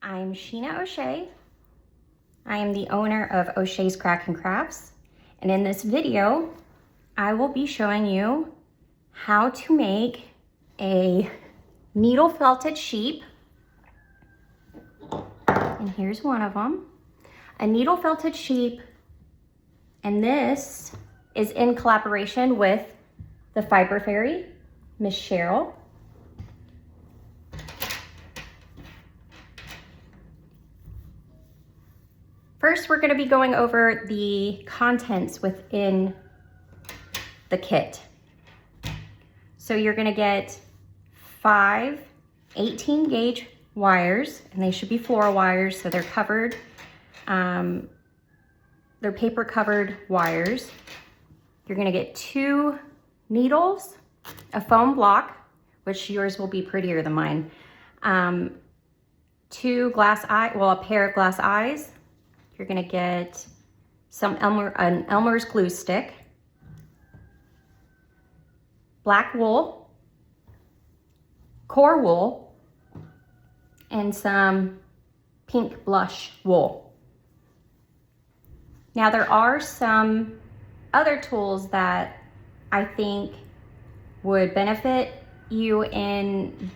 I'm Sheena O'Shea. I am the owner of O'Shea's Crack and Crafts, and in this video I will be showing you how to make a needle felted sheep. And here's one of them, a needle felted sheep, and this is in collaboration with the Fiber Faerie, Miss Cheryl. First, we're going to be going over the contents within the kit. So you're going to get 5 18 gauge wires, and they should be floral wires, so they're covered. They're paper covered wires. You're going to get 2 needles, a foam block, which yours will be prettier than mine, 2 glass eye, well, a pair of glass eyes. You're gonna get some an Elmer's glue stick, black wool, core wool, and some pink blush wool. Now there are some other tools that I think would benefit you in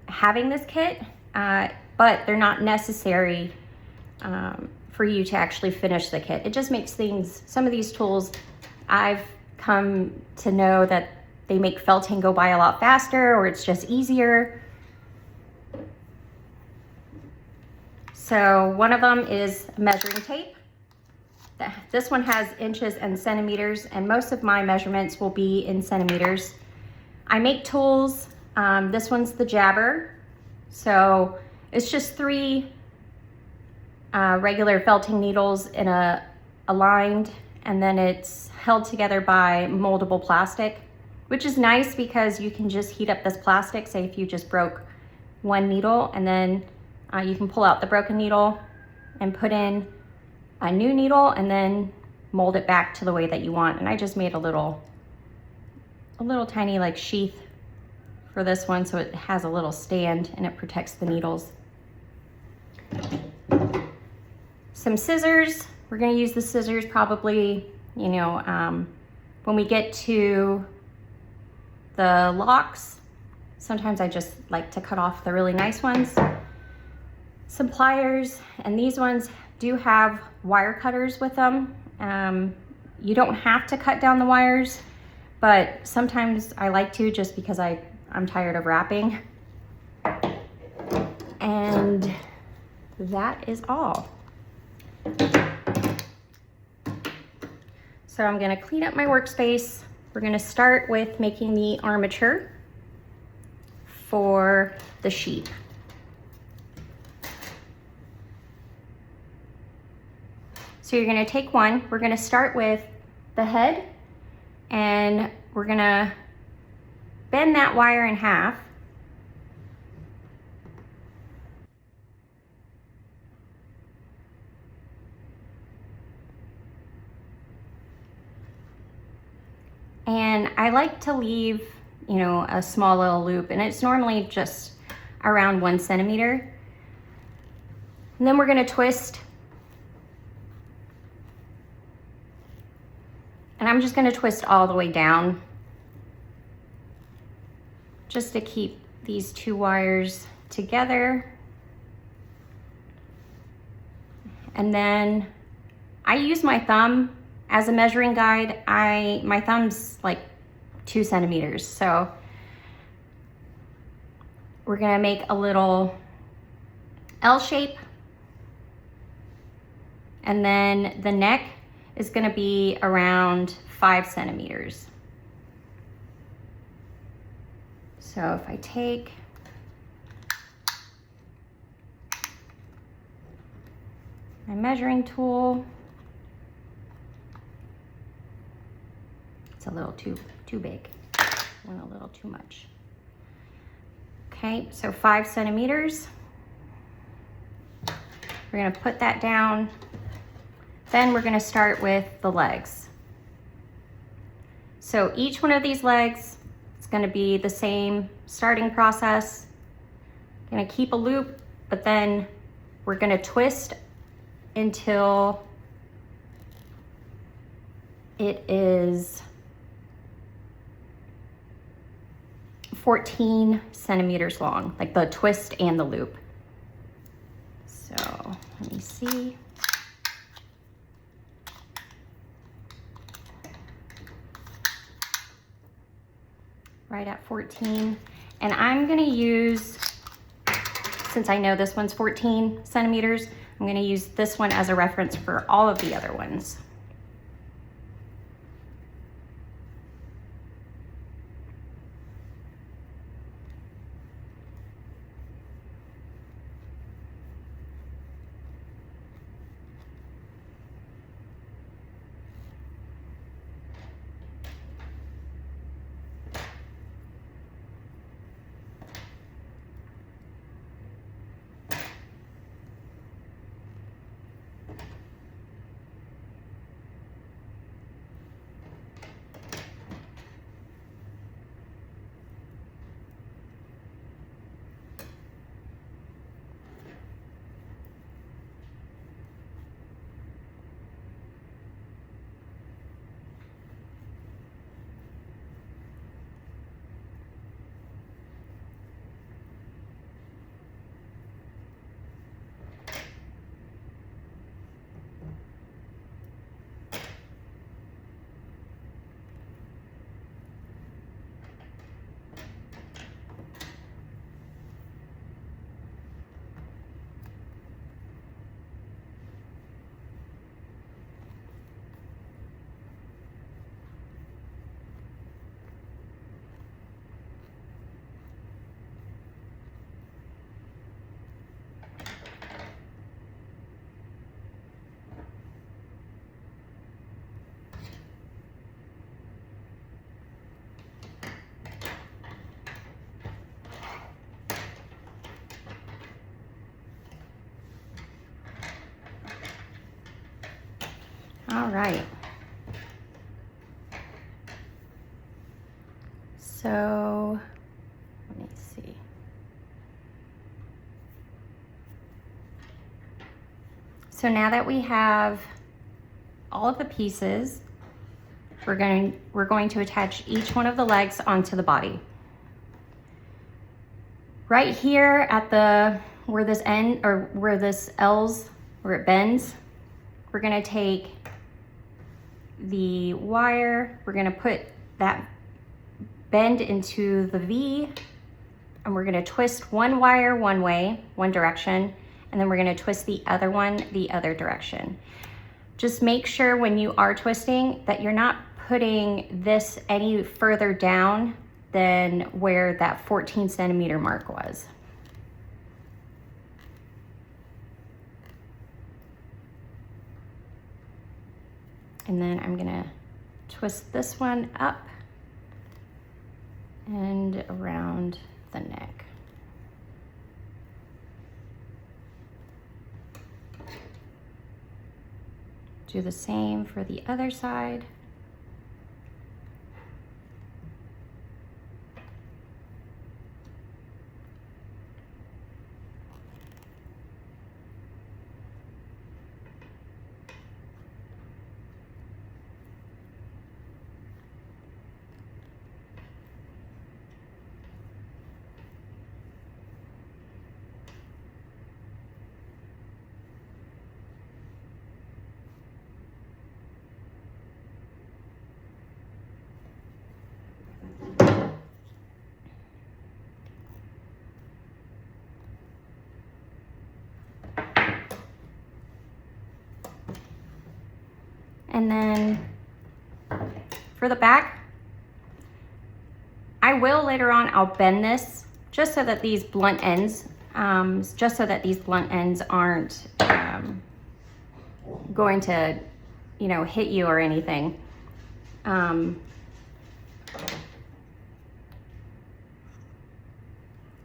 having this kit, but they're not necessary for you to actually finish the kit. It just makes things, some of these tools, I've come to know that they make felting go by a lot faster, or it's just easier. So one of them is measuring tape. This one has inches and centimeters, and most of my measurements will be in centimeters. I make tools. This one's the jabber. So it's just 3 regular felting needles in a aligned, and then it's held together by moldable plastic, which is nice because you can just heat up this plastic. Say if you just broke one needle, and then you can pull out the broken needle and put in a new needle and then mold it back to the way that you want. And I just made a little tiny like sheath for this one, so it has a little stand and it protects the needles. Some scissors. We're going to use the scissors probably, you know, when we get to the locks. Sometimes I just like to cut off the really nice ones. Some pliers, and these ones do have wire cutters with them. You don't have to cut down the wires, but sometimes I like to, just because I'm tired of wrapping. And that is all. So I'm going to clean up my workspace. We're going to start with making the armature for the sheep. So you're going to take one. We're going to start with the head, and we're going to bend that wire in half. And I like to leave, you know, a small little loop, and it's normally just around 1 centimeter. And then we're going to twist. And I'm just going to twist all the way down, just to keep these 2 wires together. And then I use my thumb as a measuring guide. My thumb's like 2 centimeters. So we're gonna make a little L shape. And then the neck is gonna be around 5 centimeters. So if I take my measuring tool, it's a little too big, went a little too much. Okay, so 5 centimeters. We're gonna put that down. Then we're gonna start with the legs. So each one of these legs is gonna be the same starting process. Gonna keep a loop, but then We're gonna twist until it is 14 centimeters long, like the twist and the loop. So let me see. Right at 14. And I'm gonna use, since I know this one's 14 centimeters, I'm gonna use this one as a reference for all of the other ones. All right. So let me see. So now that we have all of the pieces, we're going to attach each one of the legs onto the body. Right here at the where this end or where this L's where it bends, we're gonna take the wire, we're gonna put that bend into the V, and we're gonna twist one wire one way, one direction, and then we're gonna twist the other one the other direction. Just make sure when you are twisting that you're not putting this any further down than where that 14 centimeter mark was. And then I'm gonna twist this one up and around the neck. Do the same for the other side. And then for the back, I will later on, I'll bend this just so that these blunt ends, aren't going to, you know, hit you or anything. There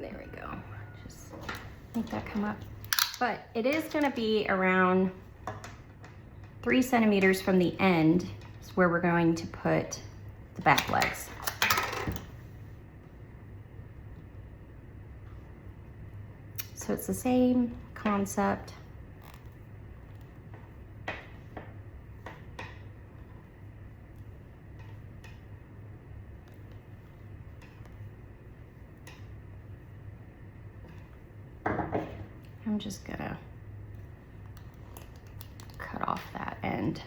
we go. Just make that come up. But it is gonna be around 3 centimeters from the end is where we're going to put the back legs. So it's the same concept. I'm just gonna cut off that end.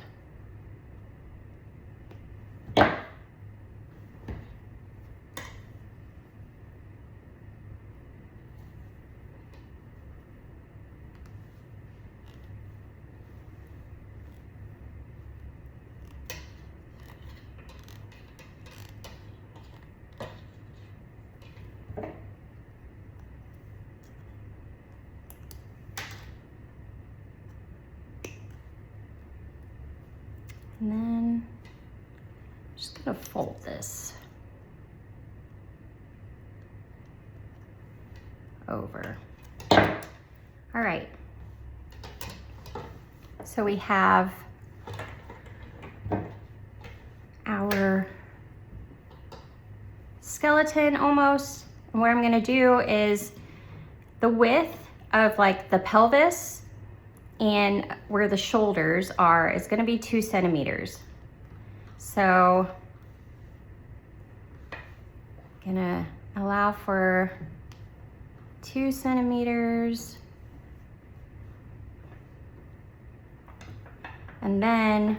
And then I'm just gonna fold this over. All right. So we have our skeleton almost. And what I'm gonna do is the width of like the pelvis and where the shoulders are is gonna be 2 centimeters. So gonna allow for 2 centimeters. And then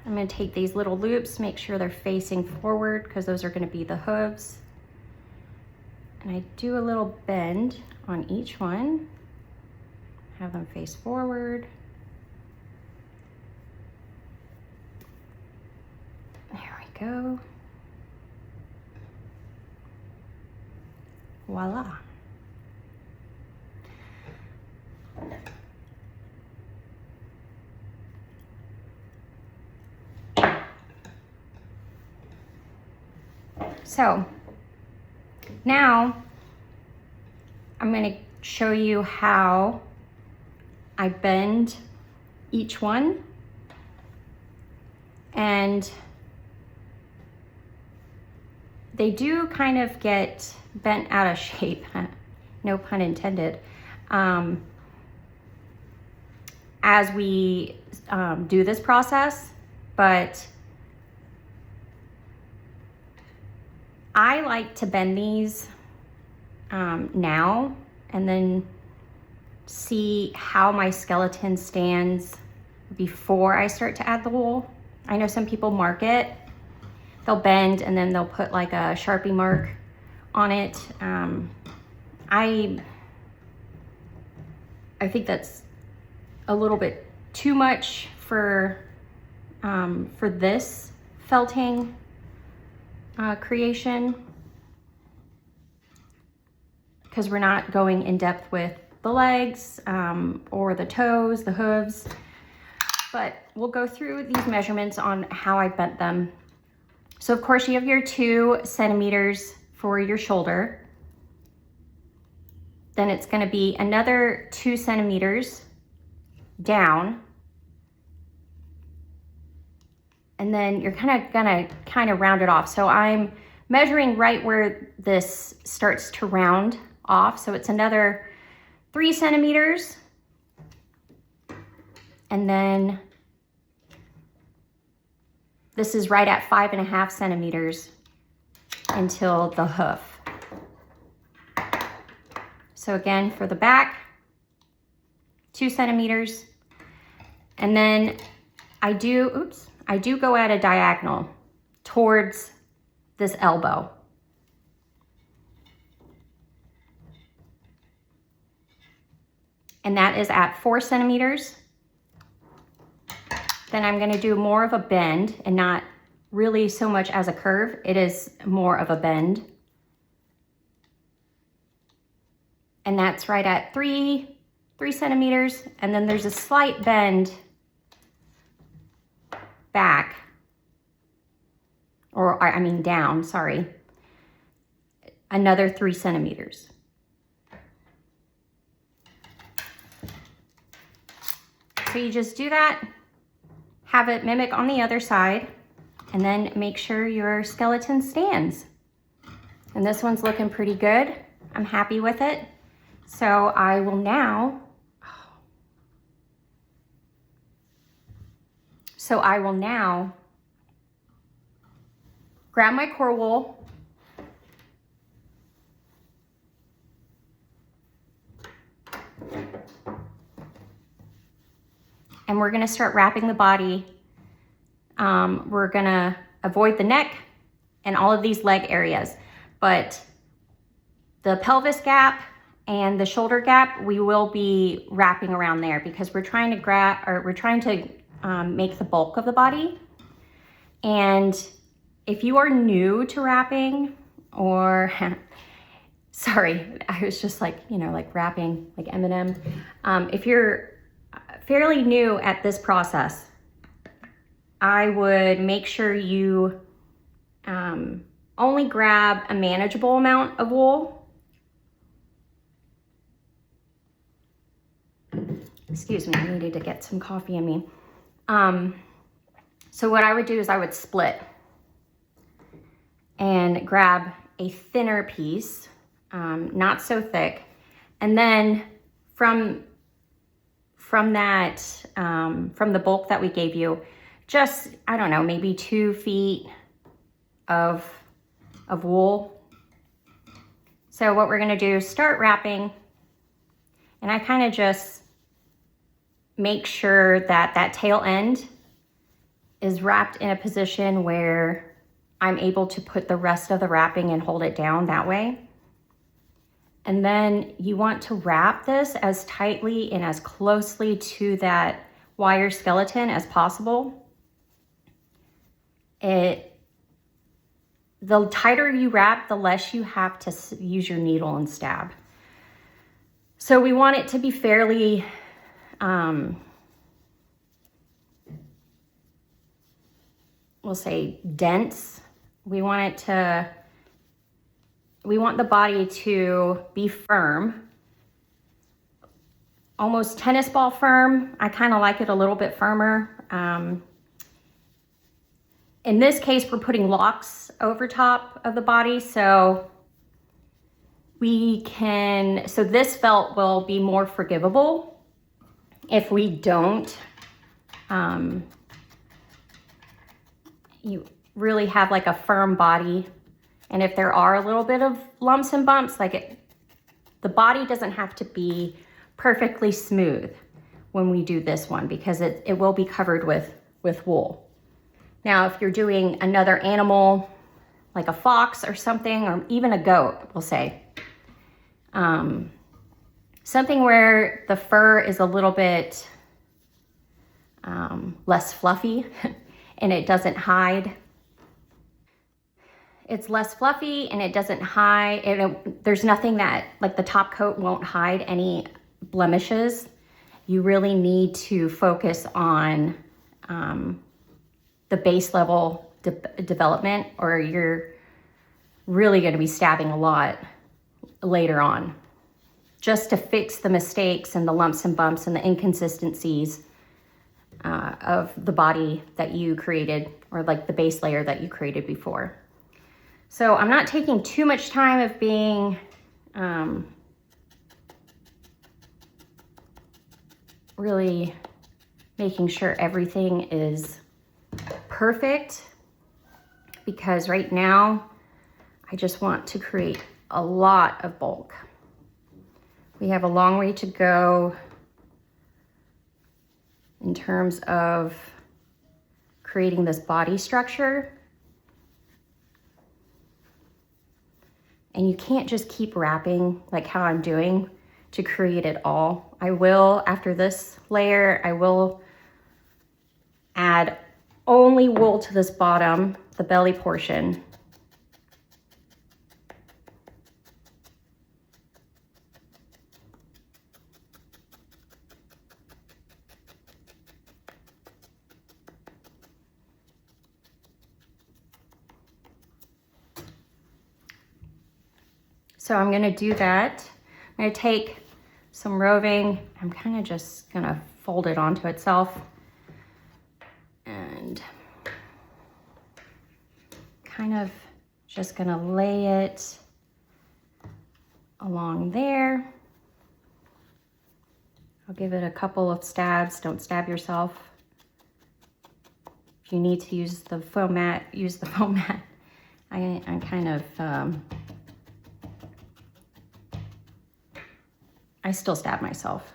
I'm gonna take these little loops, make sure they're facing forward because those are gonna be the hooves. And I do a little bend on each one. Have them face forward. There we go. Voila. So now I'm going to show you how I bend each one, and they do kind of get bent out of shape, no pun intended, as we do this process, but I like to bend these now and then see how my skeleton stands before I start to add the wool. I know some people mark it. They'll bend and then they'll put like a Sharpie mark on it. I think that's a little bit too much for this felting creation, because we're not going in depth with the legs or the toes, the hooves, but we'll go through these measurements on how I bent them. So of course you have your 2 centimeters for your shoulder. Then it's gonna be another 2 centimeters down. And then you're gonna round it off. So I'm measuring right where this starts to round off. So it's another 3 centimeters. And then this is right at 5.5 centimeters until the hoof. So again, for the back, 2 centimeters. And then I do go at a diagonal towards this elbow. And that is at 4 centimeters. Then I'm gonna do more of a bend and not really so much as a curve. It is more of a bend. And that's right at 3 centimeters. And then there's a slight bend back, or I mean down, sorry. Another 3 centimeters. So you just do that, have it mimic on the other side, and then make sure your skeleton stands. And this one's looking pretty good. I'm happy with it. So I will now, oh, So I will now grab my core wool, and we're gonna start wrapping the body. We're gonna avoid the neck and all of these leg areas, but the pelvis gap and the shoulder gap, we will be wrapping around there because we're trying to make the bulk of the body. And if you are new to wrapping, or sorry, I was just like, you know, like rapping like Eminem. If you're fairly new at this process, I would make sure you only grab a manageable amount of wool. Excuse me, I needed to get some coffee in me. So what I would do is I would split and grab a thinner piece, not so thick, and then from the bulk that we gave you, just, I don't know, maybe 2 feet of wool. So what we're gonna do is start wrapping, and I kind of just make sure that that tail end is wrapped in a position where I'm able to put the rest of the wrapping and hold it down that way. And then you want to wrap this as tightly and as closely to that wire skeleton as possible. The tighter you wrap, the less you have to use your needle and stab. So we want it to be fairly we'll say dense. We want the body to be firm, almost tennis ball firm. I kind of like it a little bit firmer. In this case, we're putting locks over top of the body, so this felt will be more forgivable if we don't you really have like a firm body. And if there are a little bit of lumps and bumps, the body doesn't have to be perfectly smooth when we do this one, because it will be covered with wool. Now, if you're doing another animal, like a fox or something, or even a goat, we'll say, something where the fur is a little bit less fluffy and it doesn't hide. It's less fluffy and it doesn't hide. There's nothing that, like the top coat won't hide any blemishes. You really need to focus on the base level development, or you're really going to be stabbing a lot later on, just to fix the mistakes and the lumps and bumps and the inconsistencies of the body that you created, or like the base layer that you created before. So I'm not taking too much time of being really making sure everything is perfect, because right now I just want to create a lot of bulk. We have a long way to go in terms of creating this body structure. And you can't just keep wrapping like how I'm doing to create it all. I will, after this layer, I will add only wool to this bottom, the belly portion. So I'm gonna do that. I'm gonna take some roving. I'm kind of just gonna fold it onto itself and kind of just gonna lay it along there. I'll give it a couple of stabs. Don't stab yourself. If you need to use the foam mat, use the foam mat. I'm kind of, I still stab myself.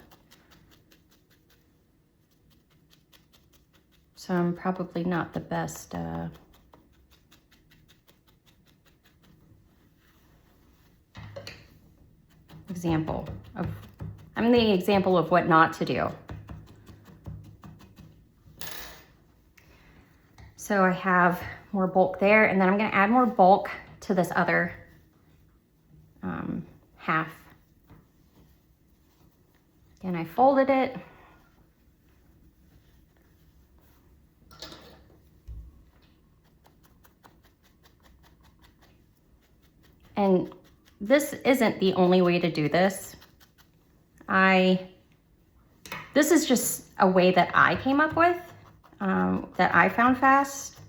So I'm probably not the best example of, I'm the example of what not to do. So I have more bulk there, and then I'm gonna add more bulk to this other half. And I folded it. And this isn't the only way to do this. This is just a way that I came up with, that I found fast,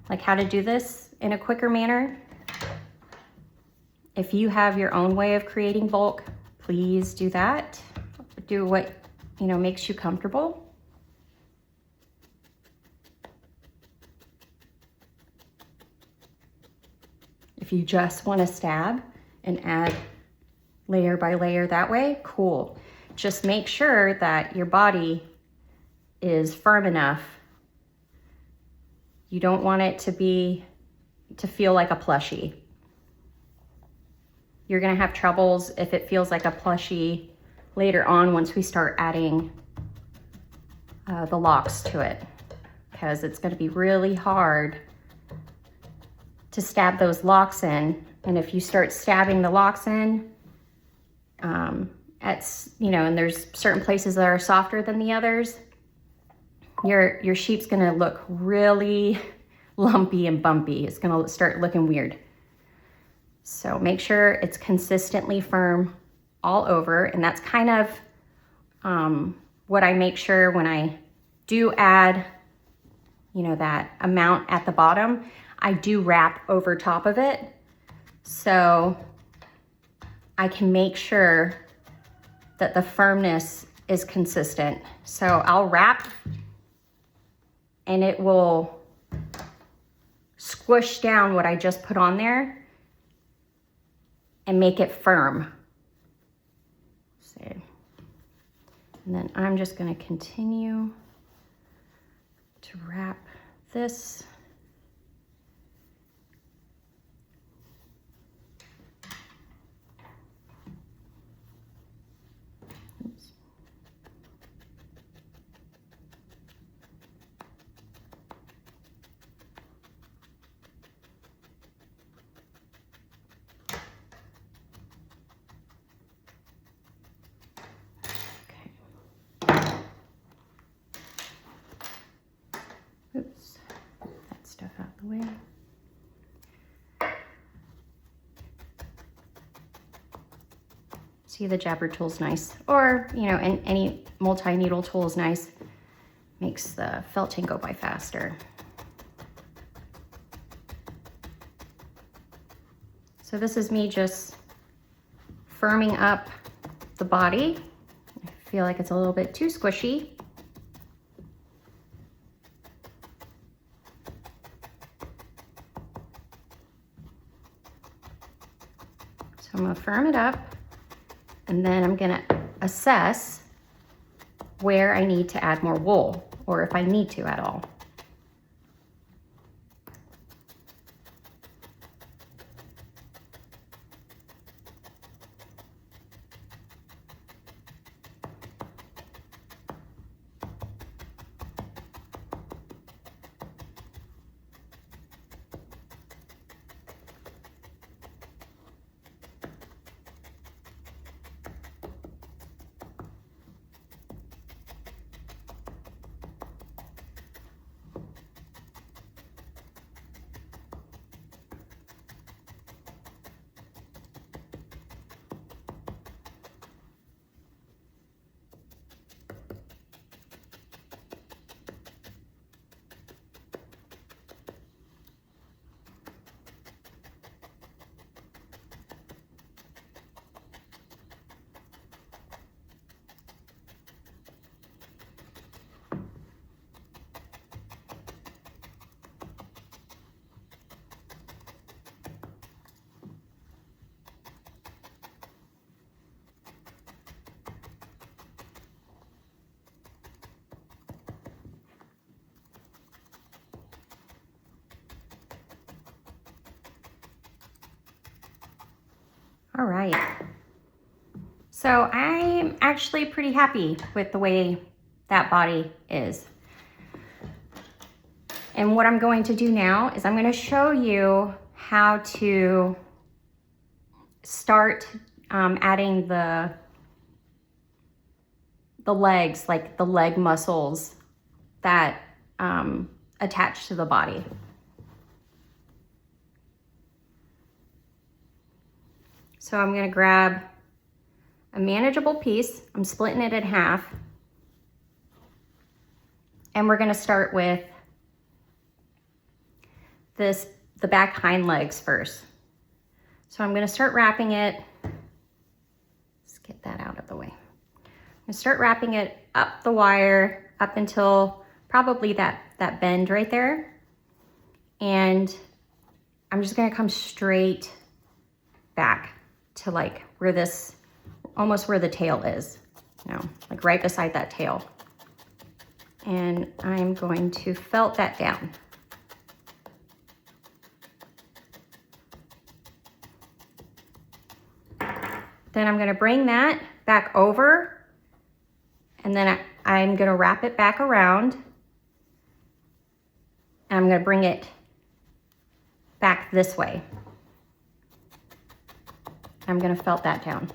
like how to do this in a quicker manner. If you have your own way of creating bulk, please do that. Do what, you know, makes you comfortable. If you just want to stab and add layer by layer that way, cool. Just make sure that your body is firm enough. You don't want it to feel like a plushie. You're gonna have troubles if it feels like a plushie later on once we start adding the locks to it, because it's gonna be really hard to stab those locks in. And if you start stabbing the locks in, and there's certain places that are softer than the others, your sheep's gonna look really lumpy and bumpy. It's gonna start looking weird. So make sure it's consistently firm all over. And that's kind of what I make sure when I do add, that amount at the bottom, I do wrap over top of it. So I can make sure that the firmness is consistent. So I'll wrap and it will squish down what I just put on there and make it firm. And then I'm just gonna continue to wrap this. Oops. Oops, that stuff out the way. See, the jabber tool's nice, or and any multi-needle tool is nice. Makes the felting go by faster. So this is me just firming up the body. I feel like it's a little bit too squishy. So I'm gonna firm it up, and then I'm gonna assess where I need to add more wool, or if I need to at all. All right. So I'm actually pretty happy with the way that body is. And what I'm going to do now is I'm going to show you how to start adding the legs, like the leg muscles that attach to the body. So I'm going to grab a manageable piece. I'm splitting it in half. And we're going to start with the back hind legs first. So I'm going to start wrapping it. Let's get that out of the way. I'm going to start wrapping it up the wire up until probably that bend right there. And I'm just going to come straight back to like where this, almost where the tail is, you know, like right beside that tail. And I'm going to felt that down. Then I'm going to bring that back over, and then I'm going to wrap it back around, and I'm going to bring it back this way. I'm going to felt that down.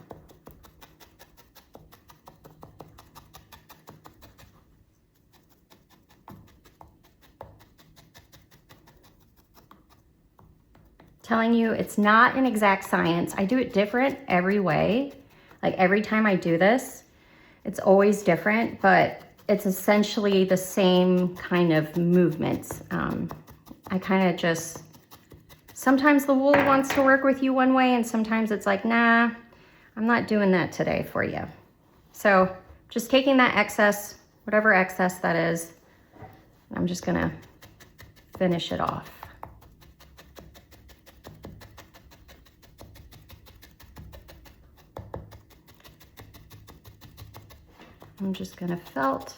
Telling you it's not an exact science. I do it different every way. Like every time I do this, it's always different, but it's essentially the same kind of movements. I kind of just, sometimes the wool wants to work with you one way and sometimes it's like, nah, I'm not doing that today for you. So just taking that excess, whatever excess that is, I'm just gonna finish it off. I'm just gonna felt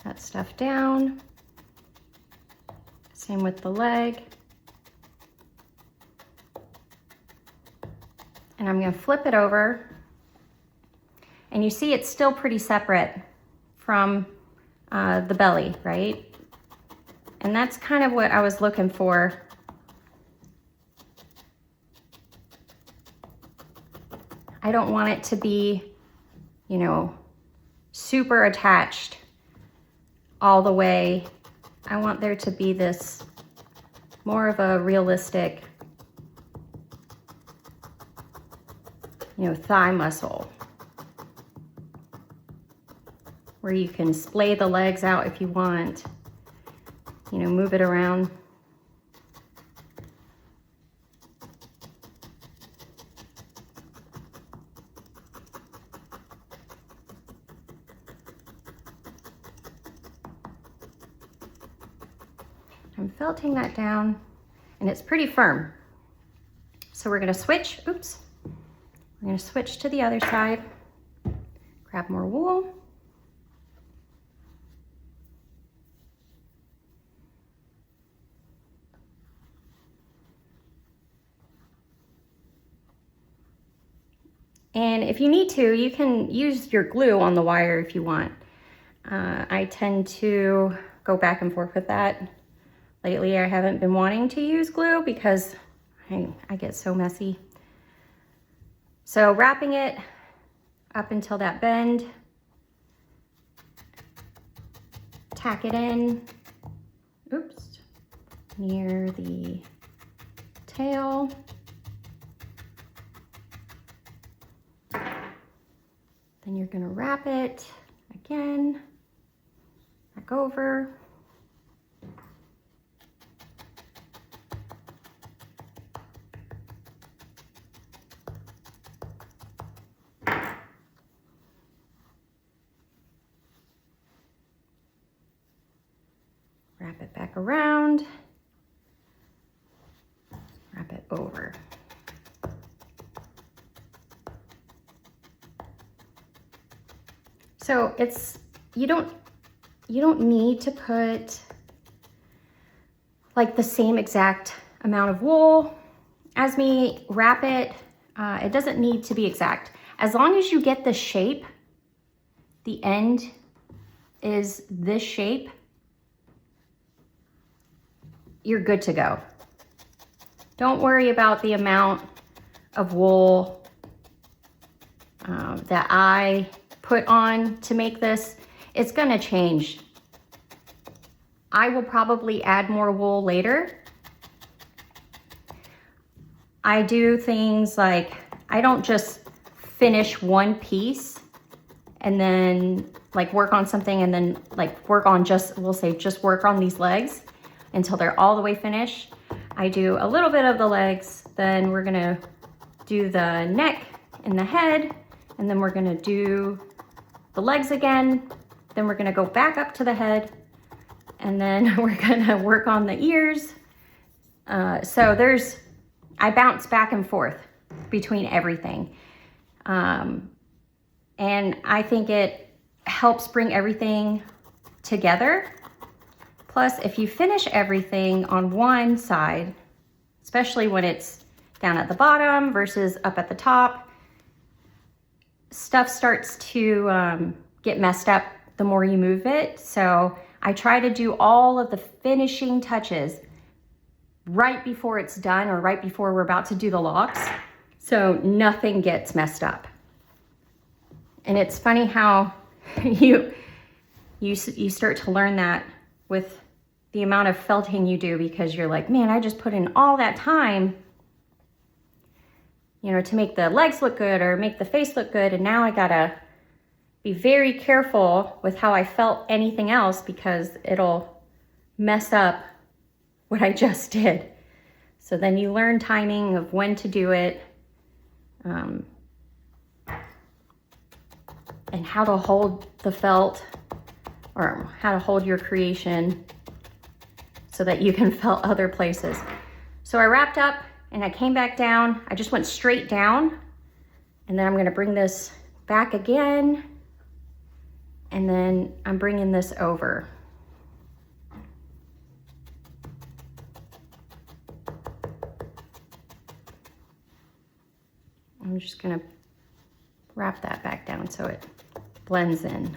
that stuff down. Same with the leg. And I'm gonna flip it over. And you see it's still pretty separate from the belly, right? And that's kind of what I was looking for. I don't want it to be, you know, super attached all the way. I want there to be this more of a realistic, you know, thigh muscle where you can splay the legs out if you want, you know, move it around. I'm felting that down and it's pretty firm. So we're gonna switch, oops. We're gonna switch to the other side, grab more wool. And if you need to, you can use your glue on the wire if you want. I tend to go back and forth with that. Lately, I haven't been wanting to use glue because I get so messy. So wrapping it up until that bend, tack it in, oops, near the tail. Then you're gonna wrap it again, back over. Wrap it back around, wrap it over. So it's, you don't need to put like the same exact amount of wool. as we wrap it, it doesn't need to be exact. As long as you get the shape, the end is this shape, you're good to go. Don't worry about the amount of wool that I put on to make this. It's gonna change. I will probably add more wool later. I do things like, I don't just finish one piece and then like work on something and then like work on we'll say just work on these legs until they're all the way finished. I do a little bit of the legs, then we're gonna do the neck and the head, and then we're gonna do the legs again, then we're gonna go back up to the head, and then we're gonna work on the ears. So I bounce back and forth between everything. And I think it helps bring everything together. Plus, if you finish everything on one side, especially when it's down at the bottom versus up at the top, stuff starts to get messed up the more you move it. So I try to do all of the finishing touches right before it's done or right before we're about to do the locks, so nothing gets messed up. And it's funny how you start to learn that with the amount of felting you do, because you're like, man, I just put in all that time, you know, to make the legs look good or make the face look good, and now I gotta be very careful with how I felt anything else because it'll mess up what I just did. So then you learn timing of when to do it, and how to hold the felt, or how to hold your creation so that you can felt other places. So I wrapped up and I came back down. I just went straight down, and then I'm gonna bring this back again, and then I'm bringing this over. I'm just gonna wrap that back down so it blends in.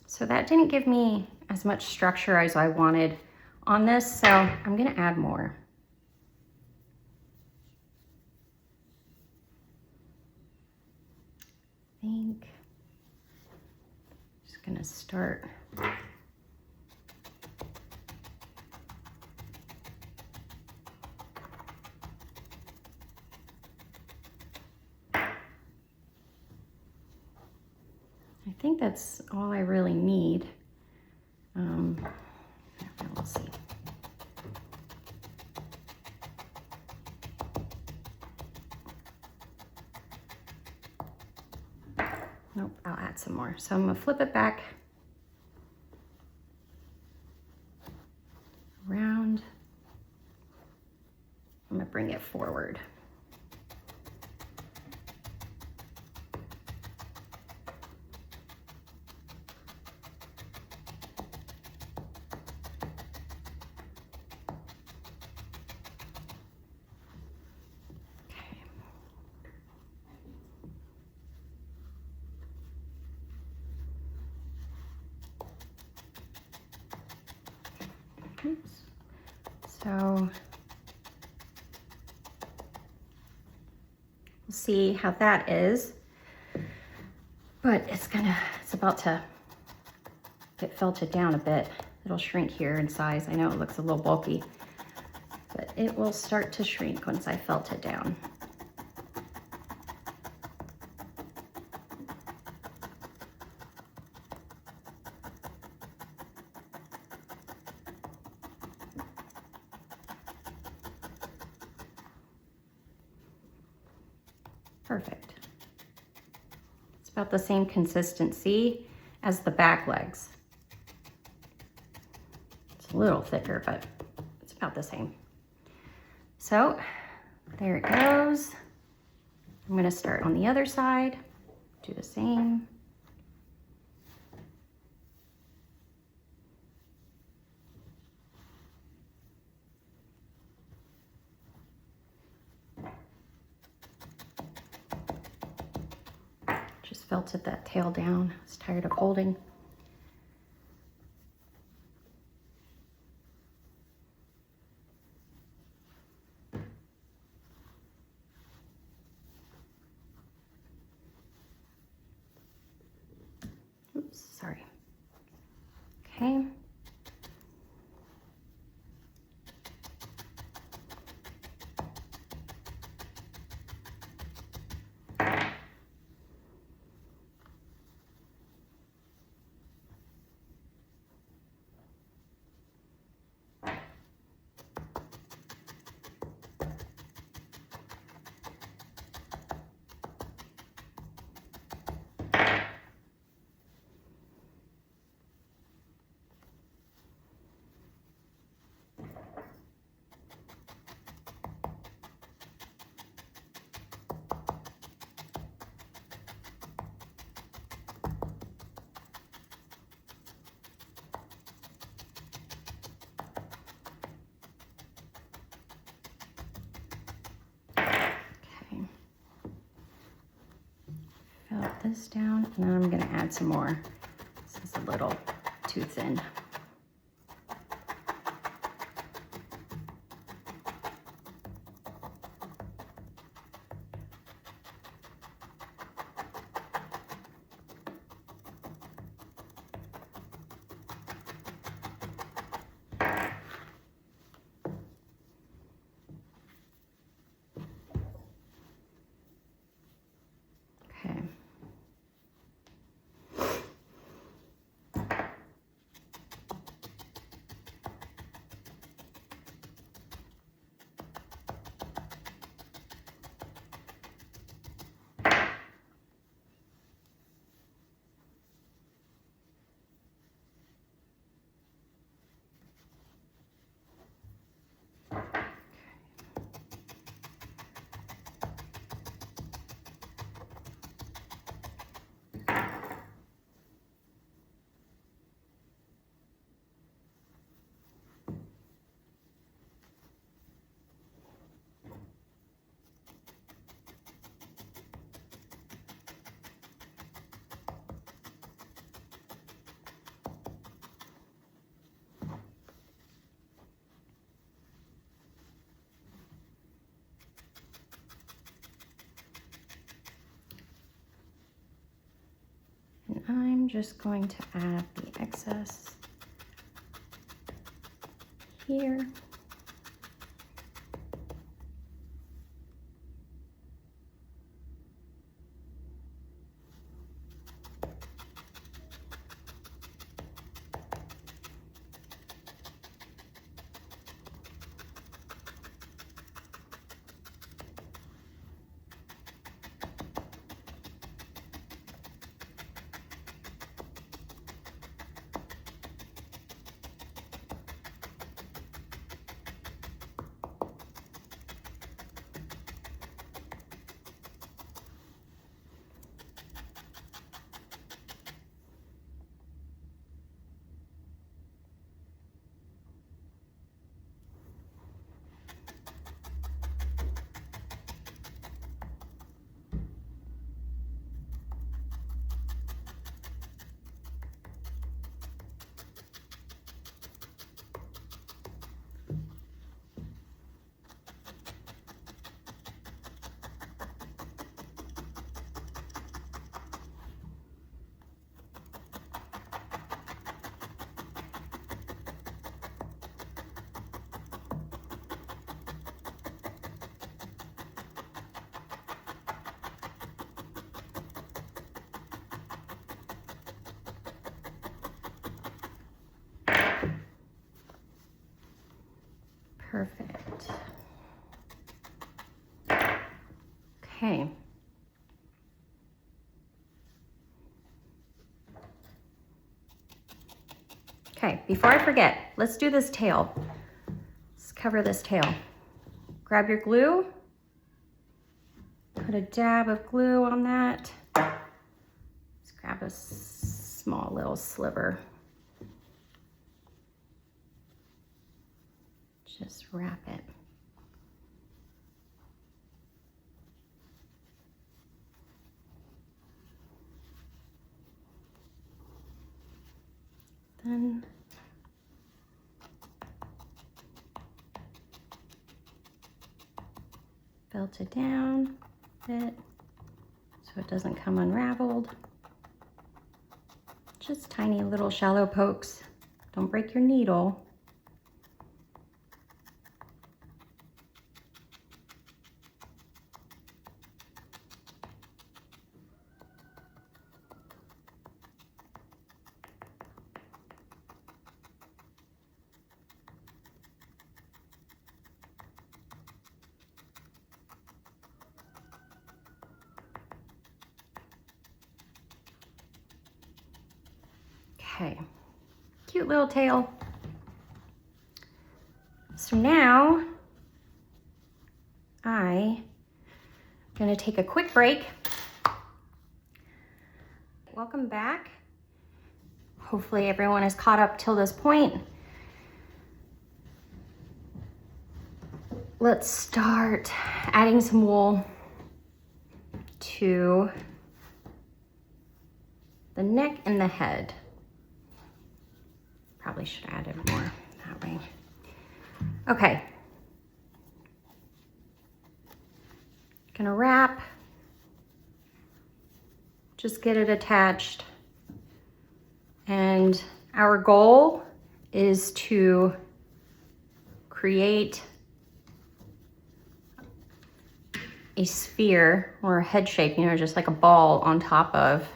So that didn't give me as much structure as I wanted on this, so I'm gonna add more. I think I'm just gonna start. I think that's all I really need. Let's see. Nope, I'll add some more. So I'm gonna flip it back around. I'm gonna bring it forward. Oops. So we'll see how that is, but it's about to get felted down a bit. It'll shrink here in size. I know it looks a little bulky, but it will start to shrink once I felt it down. Perfect. It's about the same consistency as the back legs. It's a little thicker, but it's about the same. So there it goes. I'm gonna start on the other side, do the same. Just felted that tail down. I was tired of holding. Oops, sorry. Okay. Felt this down, and then I'm gonna add some more. This is a little too thin. Okay. And I'm just going to add the excess here. Perfect. Okay, Okay, before I forget, let's do this tail. Let's cover this tail. Grab your glue, put a dab of glue on that. Let's grab a small little sliver. Just wrap it. Then felt it down a bit so it doesn't come unraveled. Just tiny little shallow pokes. Don't break your needle. Okay, cute little tail. So now I'm gonna take a quick break. Welcome back. Hopefully everyone is caught up till this point. Let's start adding some wool to the neck and the head. Probably should add it more that way. Okay. Gonna wrap. Just get it attached. And our goal is to create a sphere or a head shape, you know, just like a ball on top of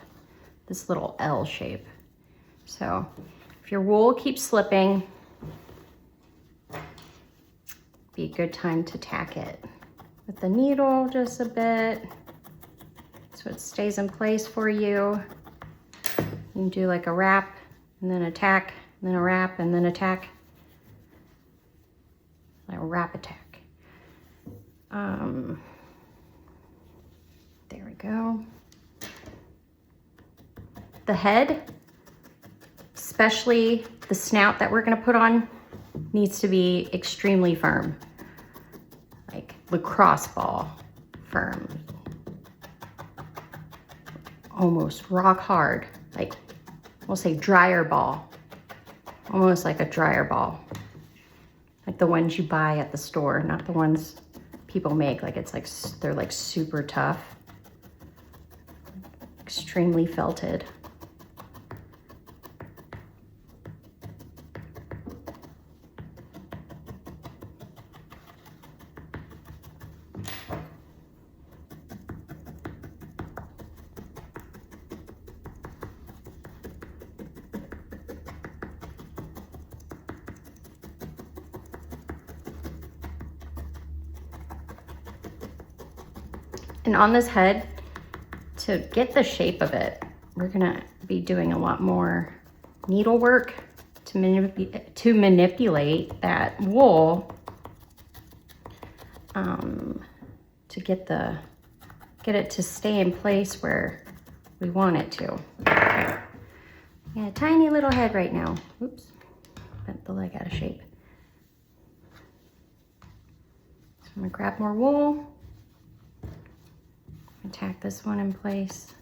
this little L shape. So if your wool keeps slipping, be a good time to tack it with the needle just a bit so it stays in place for you. You can do like a wrap and then a tack, and then a wrap and then a tack. Like a wrap attack. There we go. The head, especially the snout that we're gonna put on, needs to be extremely firm. Like lacrosse ball firm. Almost rock hard. Like, we'll say dryer ball. Almost like a dryer ball. Like the ones you buy at the store, not the ones people make. Like it's like, they're like super tough. Extremely felted. And on this head, to get the shape of it, we're gonna be doing a lot more needlework to manipulate that wool to get it to stay in place where we want it to. Okay. Yeah, tiny little head right now. Oops, bent the leg out of shape. So I'm gonna grab more wool. Tack this one in place.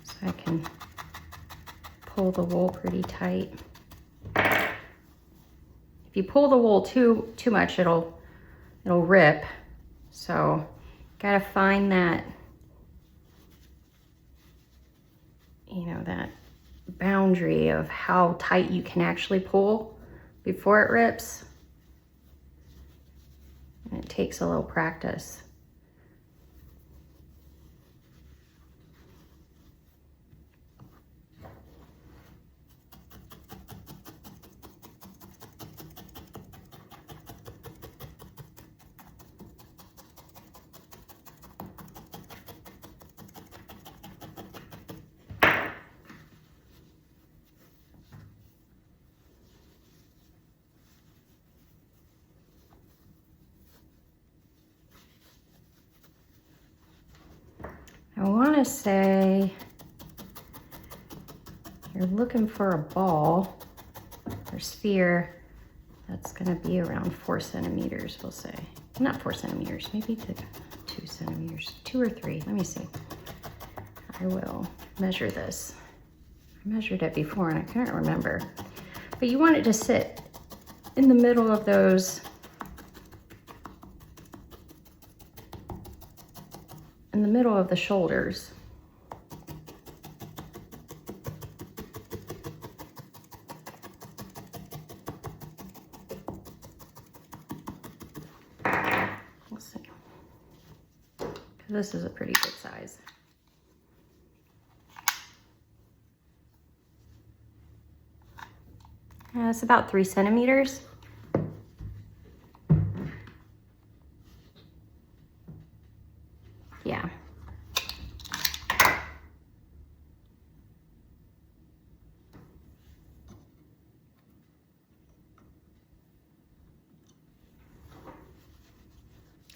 So I can pull the wool pretty tight. If you pull the wool too much, it'll rip. So gotta find that, you know, that boundary of how tight you can actually pull before it rips. And it takes a little practice. I want to say you're looking for a ball or sphere that's going to be around 4 centimeters, we'll say. Not 4 centimeters, maybe 2 centimeters, 2 or 3. Let me see. I will measure this. I measured it before and I can't remember. But you want it to sit in the middle of those, in the middle of the shoulders. We'll see. This is a pretty good size. It's about 3 centimeters. Yeah.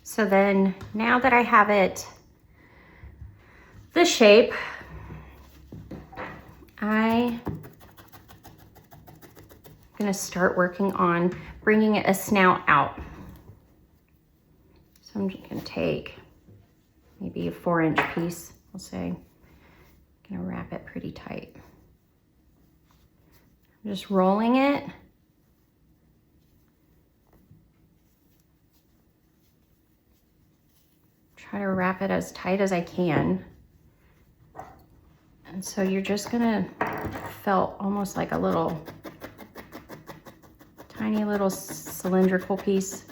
So then now that I have it this shape, I'm gonna start working on bringing a snout out. So I'm just gonna take maybe a 4-inch piece, we'll say. I'm gonna wrap it pretty tight. I'm just rolling it. Try to wrap it as tight as I can. And so you're just gonna felt almost like a little, tiny little cylindrical piece.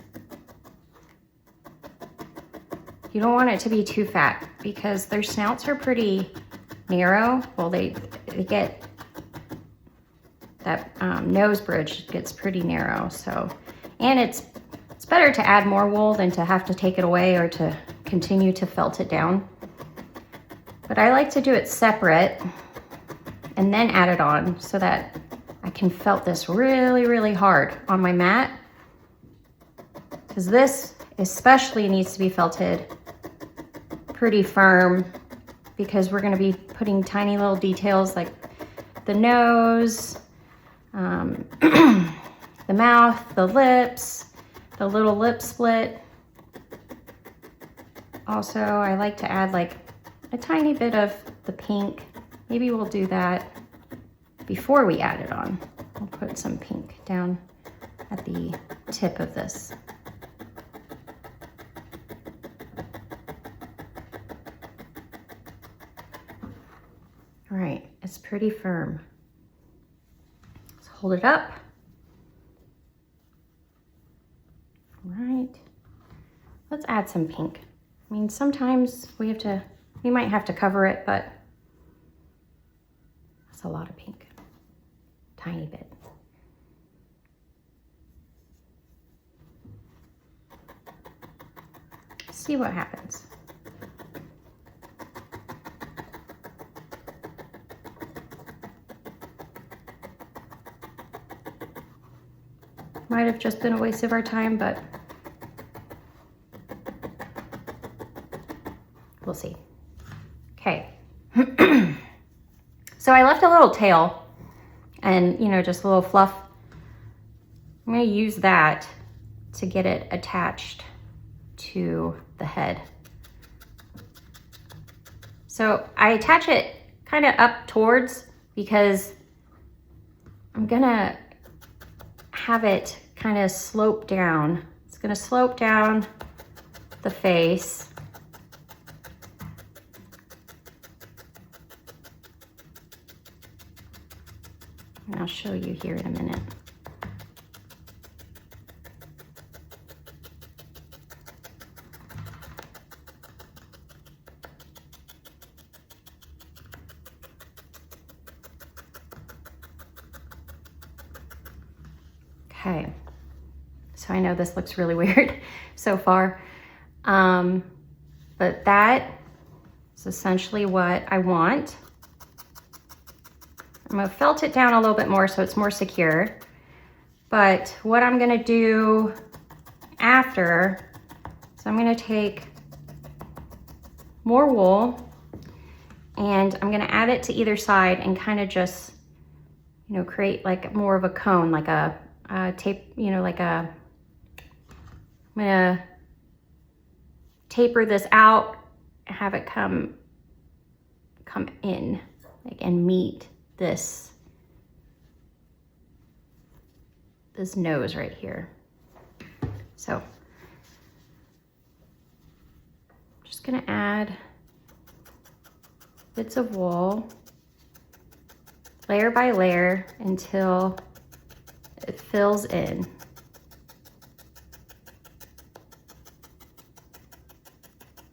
You don't want it to be too fat because their snouts are pretty narrow. Well, they get, that nose bridge gets pretty narrow. So, and it's better to add more wool than to have to take it away or to continue to felt it down. But I like to do it separate and then add it on so that I can felt this really, really hard on my mat. Because this especially needs to be felted pretty firm because we're gonna be putting tiny little details like the nose, the mouth, the lips, the little lip split. Also, I like to add like a tiny bit of the pink. Maybe we'll do that before we add it on. We'll put some pink down at the tip of this. All right, it's pretty firm. Let's hold it up. All right, let's add some pink. I mean, sometimes we might have to cover it, but that's a lot of pink, tiny bit. See what happens. Might have just been a waste of our time, but we'll see. Okay. So I left a little tail and, you know, just a little fluff. I'm going to use that to get it attached to the head. So I attach it kind of up towards because I'm going to have it kind of slope down. It's going to slope down the face. And I'll show you here in a minute. Okay, so I know this looks really weird so far, but that is essentially what I want. I'm gonna felt it down a little bit more so it's more secure. But what I'm gonna do after, so I'm gonna take more wool And I'm gonna add it to either side and kind of just, you know, create like more of a cone, like a tape, you know, like a, I'm gonna taper this out, have it come in, like, and meet this nose right here. So I'm just gonna add bits of wool layer by layer until it fills in.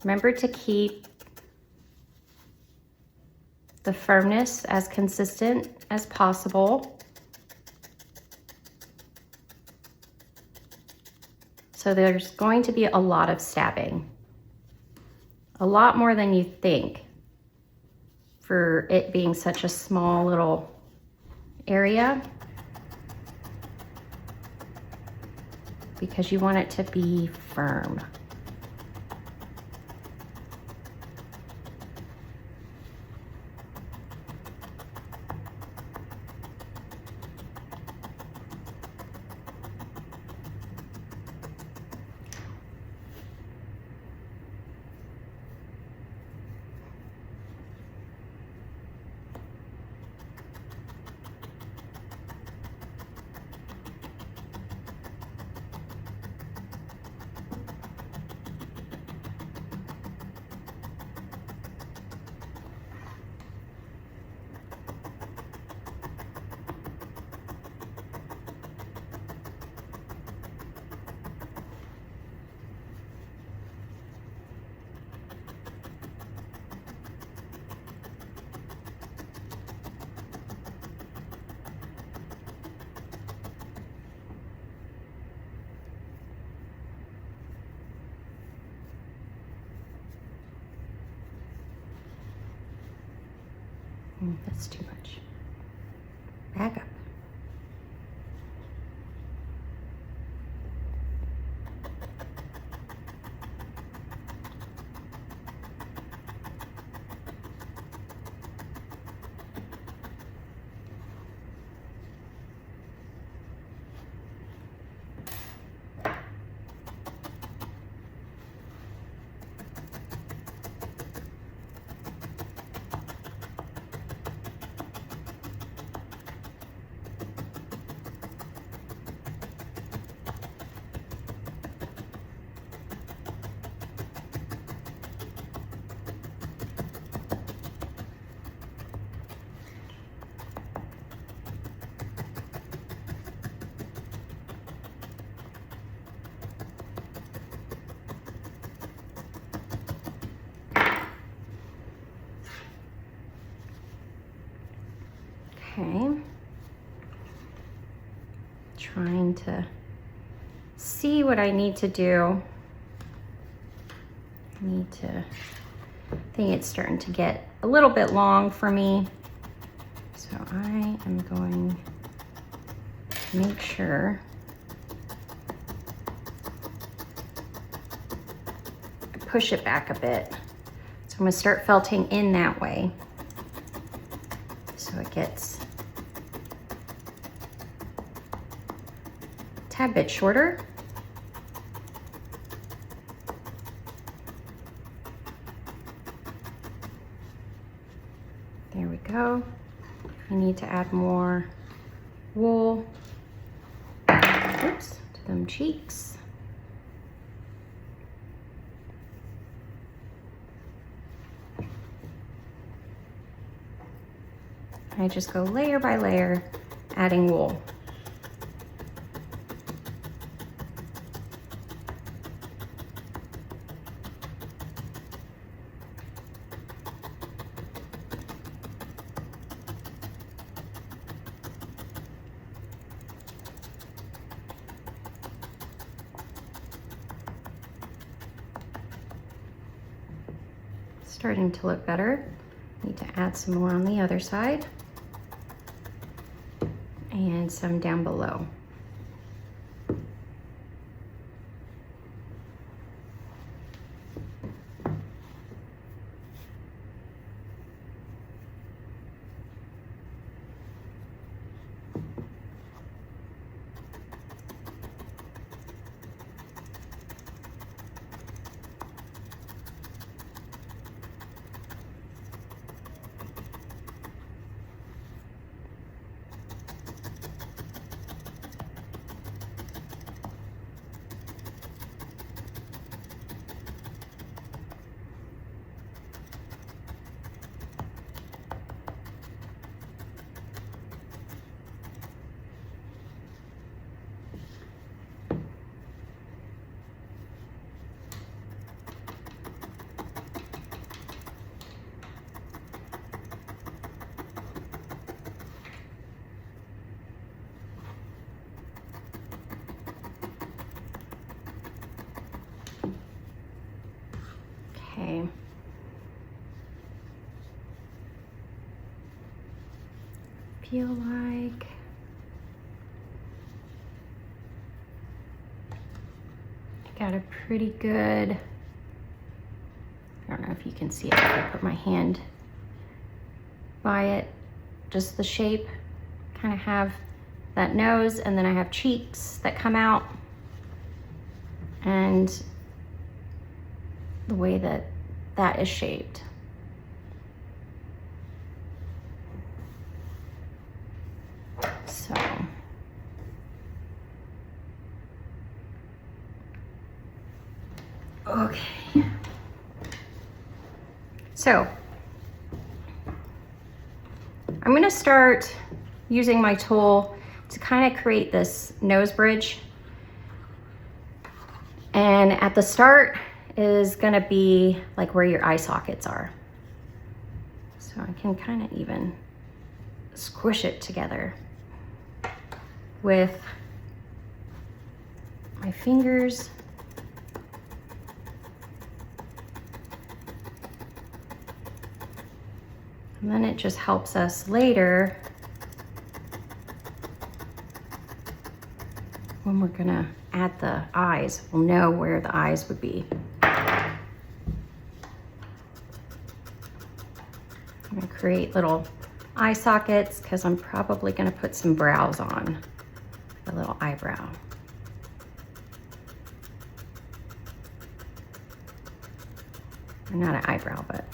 Remember to keep the firmness as consistent as possible. So there's going to be a lot of stabbing, a lot more than you think for it being such a small little area, because you want it to be firm. That's too much. Back up. Okay, trying to see what I need to do. I think it's starting to get a little bit long for me. So I am going to make sure I push it back a bit. So I'm gonna start felting in that way, so it gets a tad bit shorter. There we go. I need to add more wool, oops, to them cheeks. I just go layer by layer, adding wool. Starting to look better. Need to add some more on the other side. And some down below. I feel like I got a pretty good, I don't know if you can see it if I put my hand by it, just the shape, kind of have that nose, and then I have cheeks that come out, and the way that that is shaped. So okay, so I'm gonna start using my tool to kind of create this nose bridge. And at the start is gonna be like where your eye sockets are. So I can kind of even squish it together with my fingers. And then it just helps us later when we're gonna add the eyes. We'll know where the eyes would be. I'm gonna create little eye sockets because I'm probably gonna put some brows on, a little eyebrow. Or not an eyebrow, but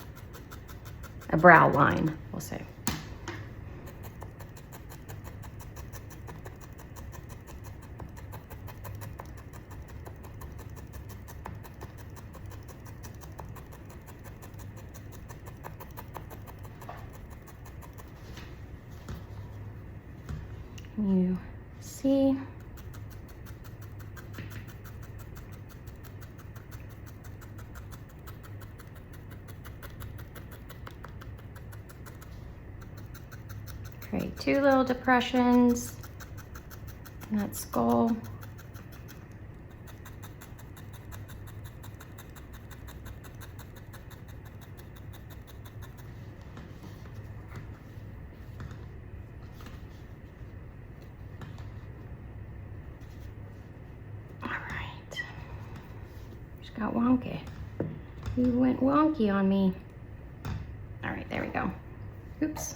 a brow line, we'll say. You see? Create two little depressions in that skull. All right. Just got wonky. You went wonky on me. All right, there we go. Oops,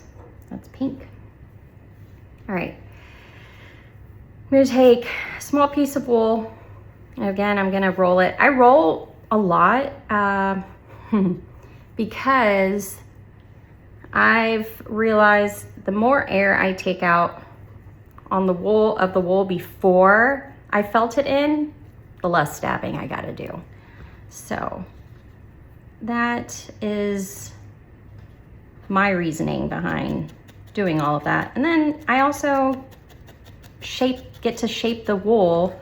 that's pink. All right, I'm gonna take a small piece of wool. And again, I'm gonna roll it. I roll a lot because I've realized the more air I take out on the wool of the wool before I felt it in, the less stabbing I gotta do. So that is my reasoning behind doing all of that. And then I also get to shape the wool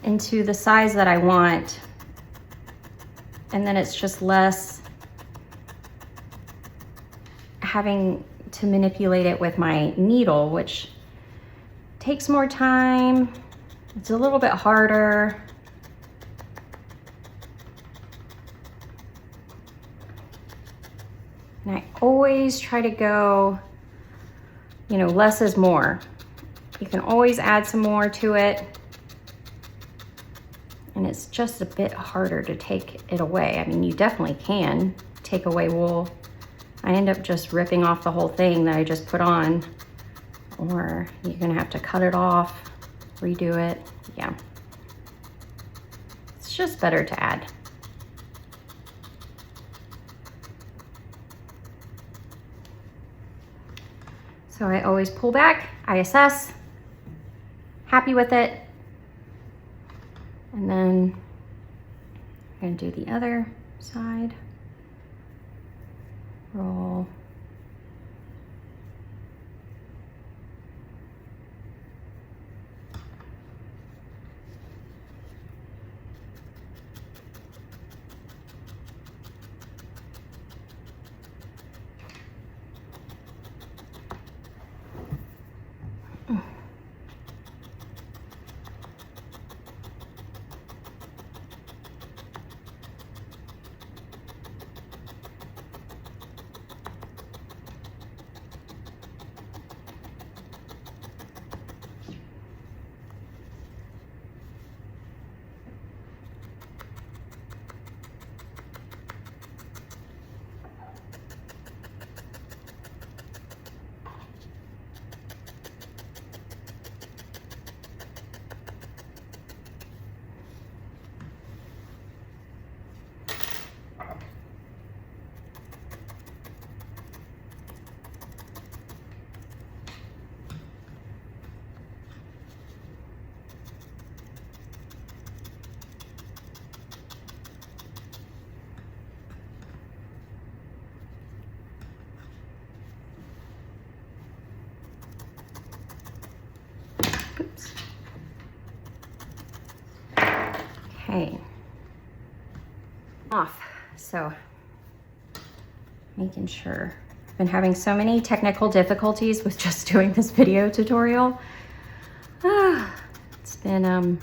into the size that I want. And then it's just less having to manipulate it with my needle, which takes more time. It's a little bit harder. And I always try to go, you know, less is more. You can always add some more to it. And it's just a bit harder to take it away. I mean, you definitely can take away wool. I end up just ripping off the whole thing that I just put on, or you're gonna have to cut it off, redo it. Yeah. It's just better to add. So I always pull back, I assess, happy with it. And then I'm gonna do the other side. Roll. off. So making sure. I've been having so many technical difficulties with just doing this video tutorial. It's been a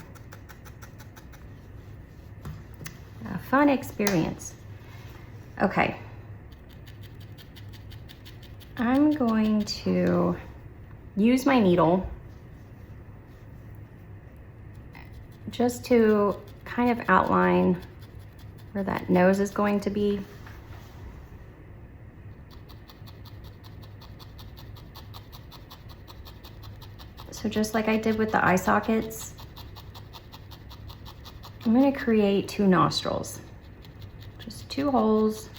fun experience. Okay. I'm going to use my needle just to kind of outline where that nose is going to be. So just like I did with the eye sockets, I'm going to create 2 nostrils, just 2 holes,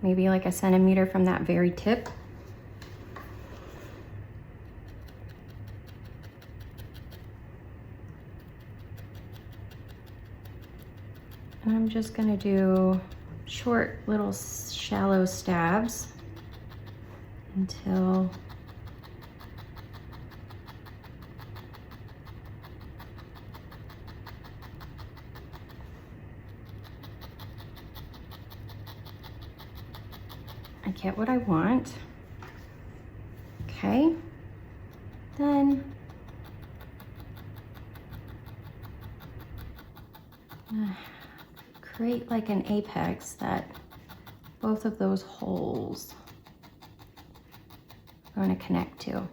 maybe like 1 centimeter from that very tip. And I'm just going to do short little shallow stabs until I get what I want. Okay, then create like an apex that both of those holes are going to connect to.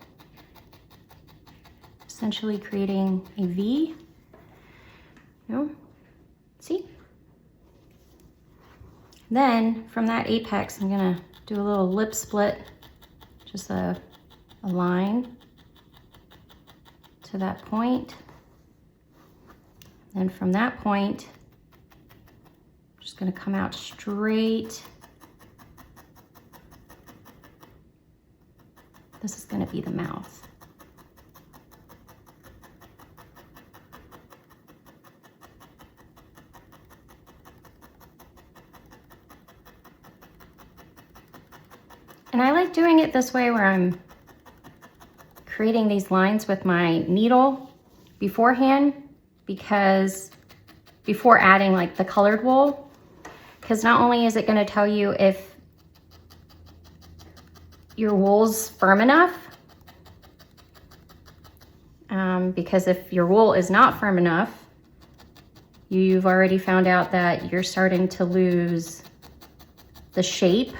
Essentially creating a V. No? See? Then from that apex, I'm gonna do a little lip split, just a line to that point. Then from that point, I'm just gonna come out straight. This is gonna be the mouth. And I like doing it this way where I'm creating these lines with my needle beforehand, because before adding like the colored wool, because not only is it going to tell you if your wool's firm enough, because if your wool is not firm enough, you've already found out that you're starting to lose the shape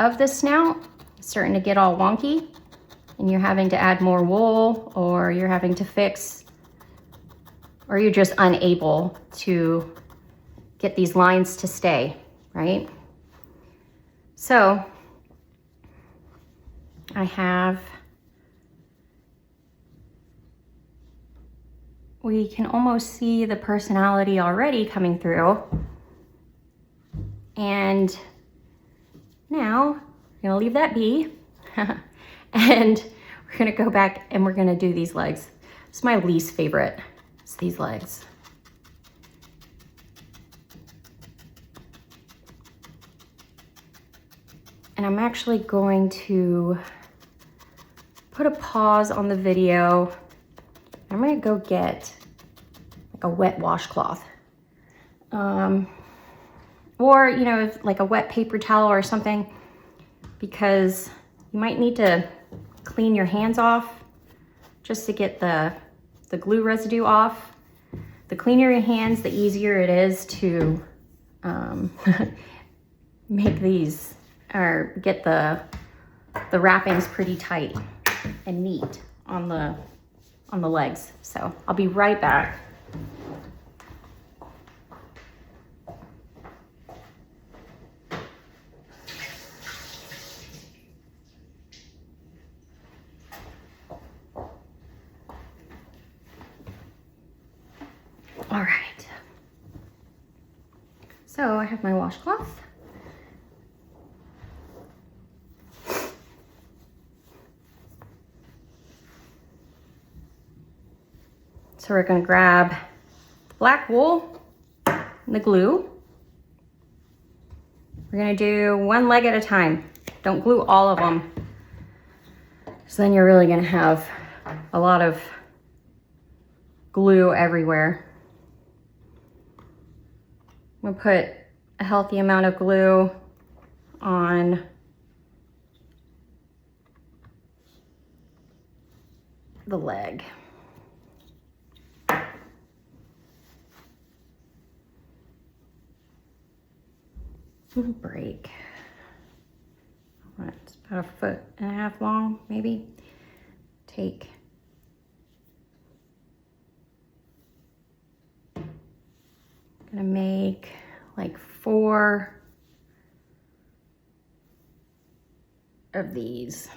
of the snout. It's starting to get all wonky and you're having to add more wool, or you're having to fix, or you're just unable to get these lines to stay, right? So we can almost see the personality already coming through. And now we're gonna leave that be and we're gonna go back and we're gonna do these legs. It's my least favorite, it's these legs. And I'm actually going to put a pause on the video. I'm gonna go get like a wet washcloth. Or, you know, like a wet paper towel or something, because you might need to clean your hands off just to get the glue residue off. The cleaner your hands, the easier it is to make these, or get the wrappings pretty tight and neat on the legs. So I'll be right back. All right, so I have my washcloth. So we're gonna grab the black wool and the glue. We're gonna do one leg at a time. Don't glue all of them. So then you're really gonna have a lot of glue everywhere. I'm gonna put a healthy amount of glue on the leg. Little break. It's about 1.5 feet long, maybe. Take gonna make like 4 of these.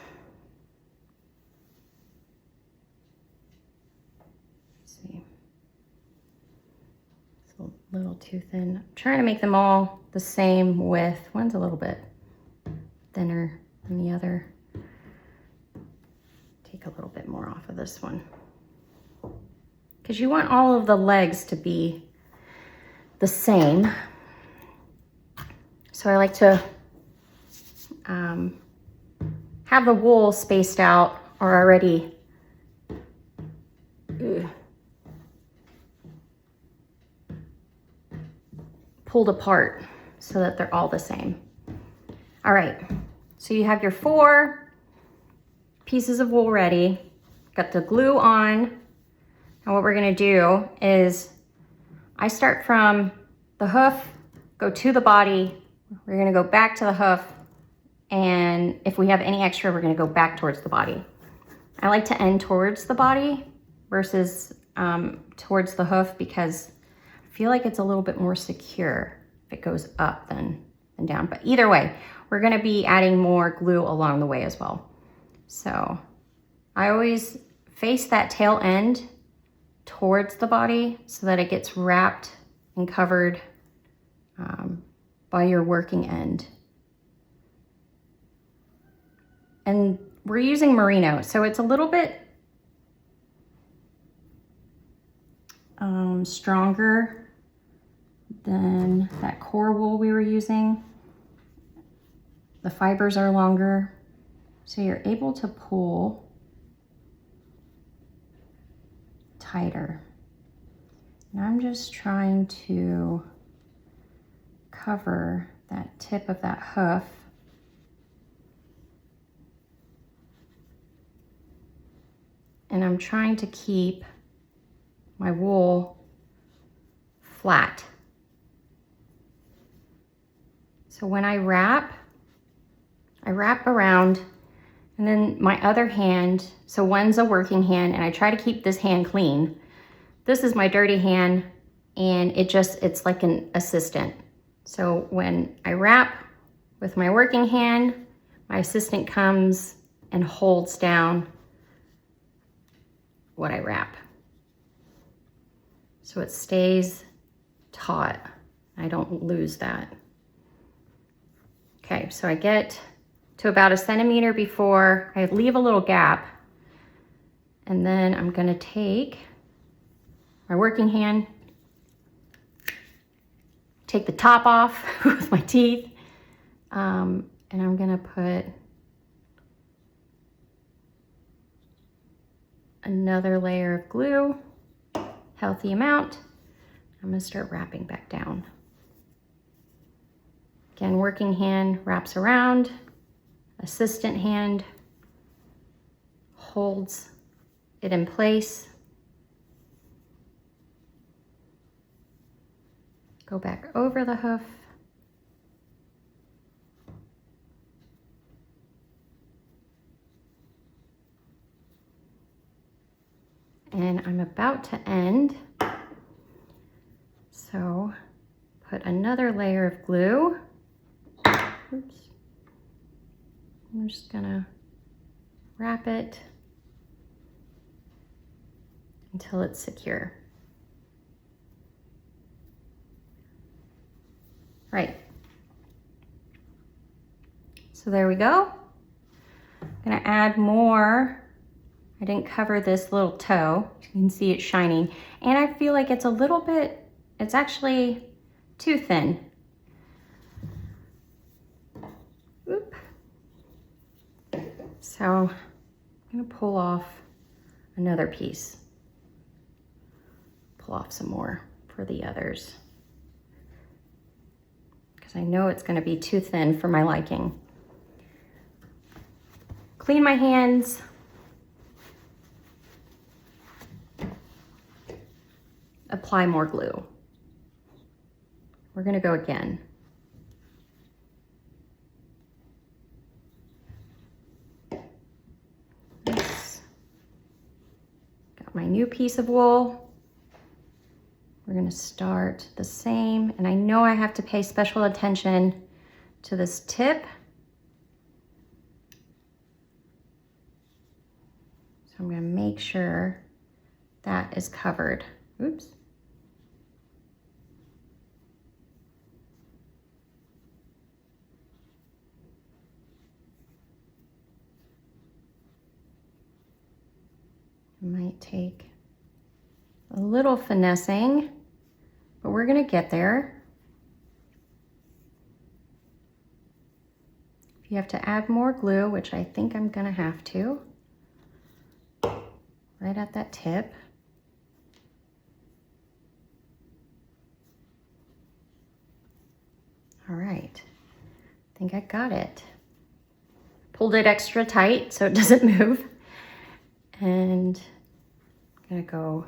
Let's see. It's a little too thin. I'm trying to make them all the same width. One's a little bit thinner than the other. Take a little bit more off of this one. Because you want all of the legs to be the same. So I like to have the wool spaced out or already pulled apart so that they're all the same. All right, so you have your 4 pieces of wool ready, got the glue on, and what we're gonna do is I start from the hoof, go to the body, we're gonna go back to the hoof, and if we have any extra, we're gonna go back towards the body. I like to end towards the body versus towards the hoof because I feel like it's a little bit more secure if it goes up than down. But either way, we're gonna be adding more glue along the way as well. So I always face that tail end towards the body so that it gets wrapped and covered by your working end. And we're using merino, so it's a little bit stronger than that core wool we were using. The fibers are longer, so you're able to pull tighter. And I'm just trying to cover that tip of that hoof. And I'm trying to keep my wool flat. So when I wrap around, and then my other hand, so one's a working hand, and I try to keep this hand clean. This is my dirty hand, and it's like an assistant. So when I wrap with my working hand, my assistant comes and holds down what I wrap. So it stays taut. I don't lose that. Okay, so I get to about 1 centimeter before I leave a little gap. And then I'm gonna take my working hand, take the top off with my teeth, and I'm gonna put another layer of glue, healthy amount. I'm gonna start wrapping back down. Again, working hand wraps around, assistant hand holds it in place. Go back over the hoof. And I'm about to end. So put another layer of glue. Oops. I'm just gonna wrap it until it's secure. Right. So there we go. I'm gonna add more. I didn't cover this little toe. You can see it shining. And I feel like it's a little bit, it's actually too thin. Oop. So I'm gonna pull off another piece. Pull off some more for the others. because I know it's going to be too thin for my liking. Clean my hands. Apply more glue. We're going to go again. Nice. Got my new piece of wool. We're going to start the same, and I know I have to pay special attention to this tip. So I'm going to make sure that is covered. Oops. It might take a little finessing, but we're gonna get there. If you have to add more glue, which I think I'm gonna have to, right at that tip. All right, I think I got it. Pulled it extra tight so it doesn't move. And I'm gonna go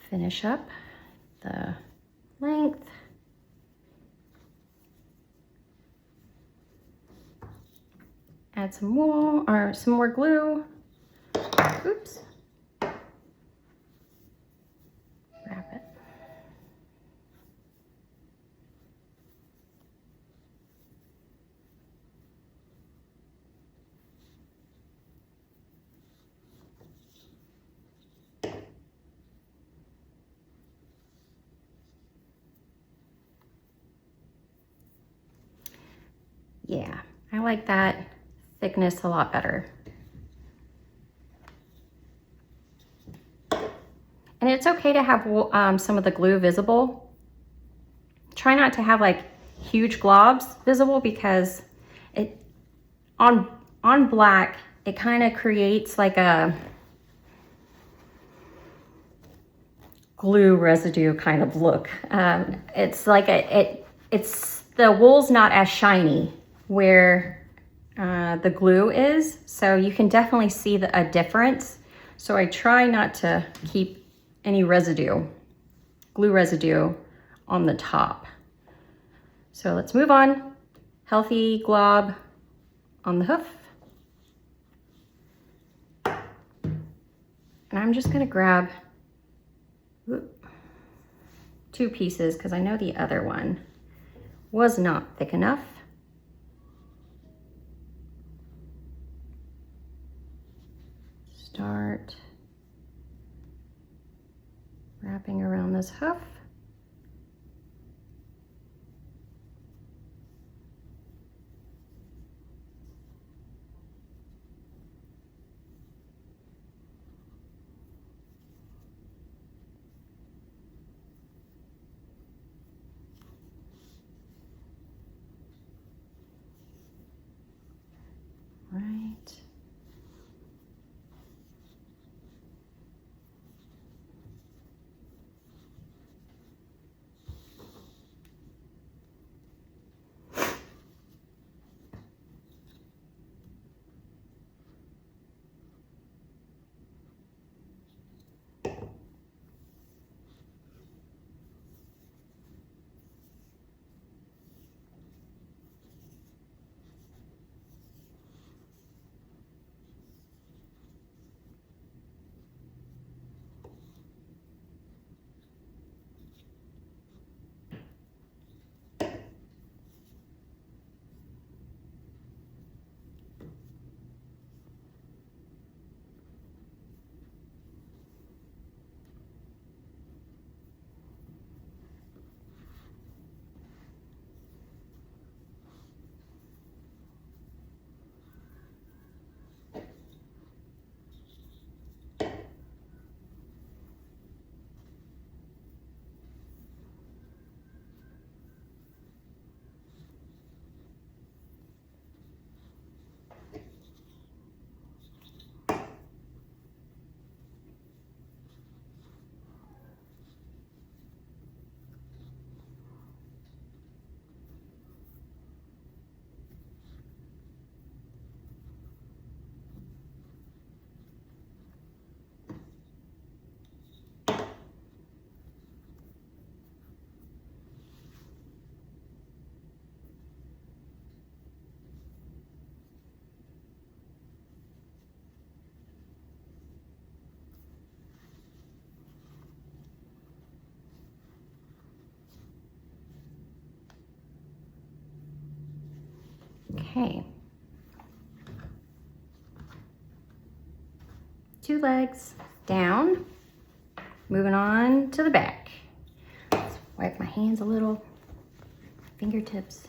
finish up the length. Add some wool or some more glue. Oops. Wrap it. Yeah, I like that thickness a lot better. And it's okay to have some of the glue visible. Try not to have like huge globs visible, because it on black, it kind of creates like a glue residue kind of look. It's like it's the wool's not as shiny where the glue is, so you can definitely see a difference. So I try not to keep any residue, glue residue on the top. So let's move on. Healthy glob on the hoof. And I'm just gonna grab 2 pieces because I know the other one was not thick enough. Start wrapping around this hoof. Right. Okay. 2 legs down. Moving on to the back. Let's wipe my hands a little. Fingertips.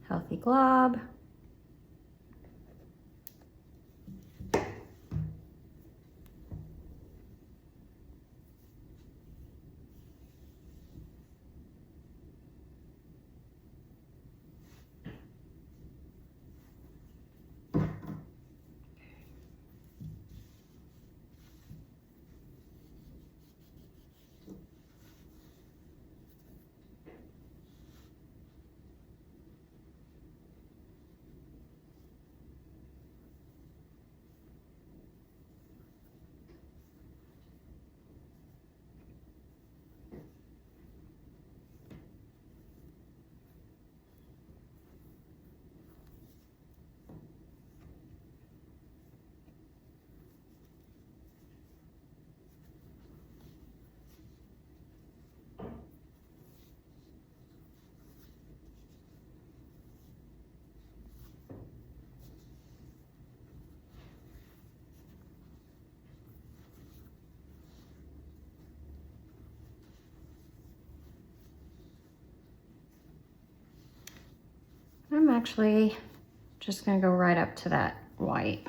Healthy glob. I'm actually just gonna go right up to that white.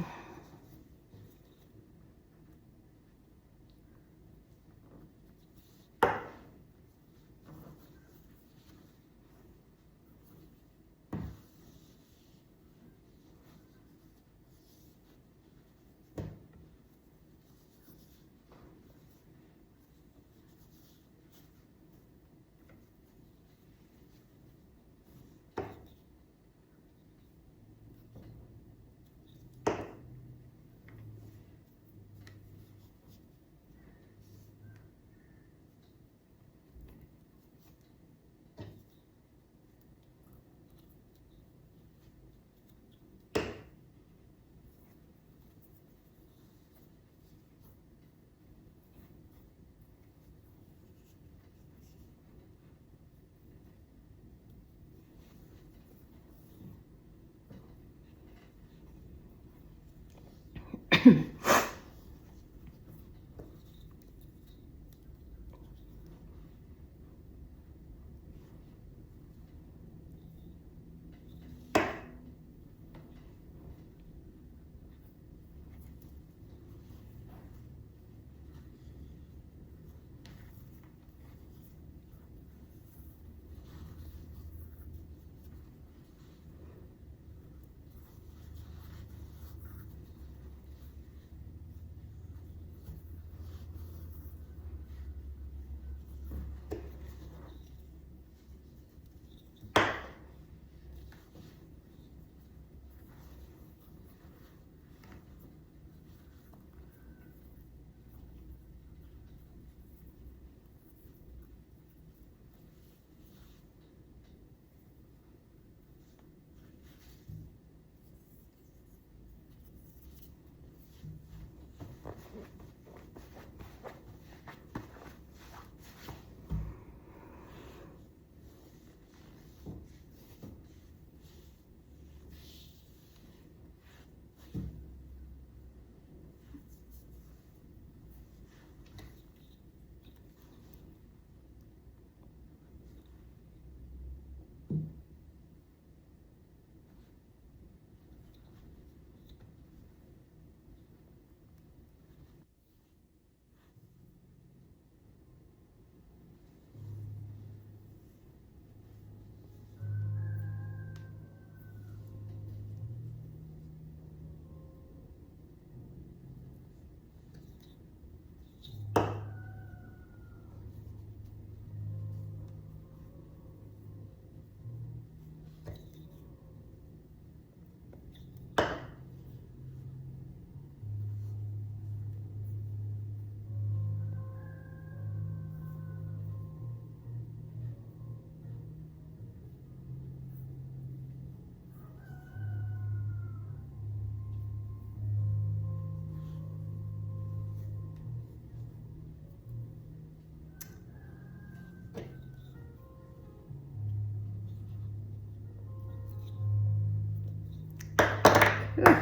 If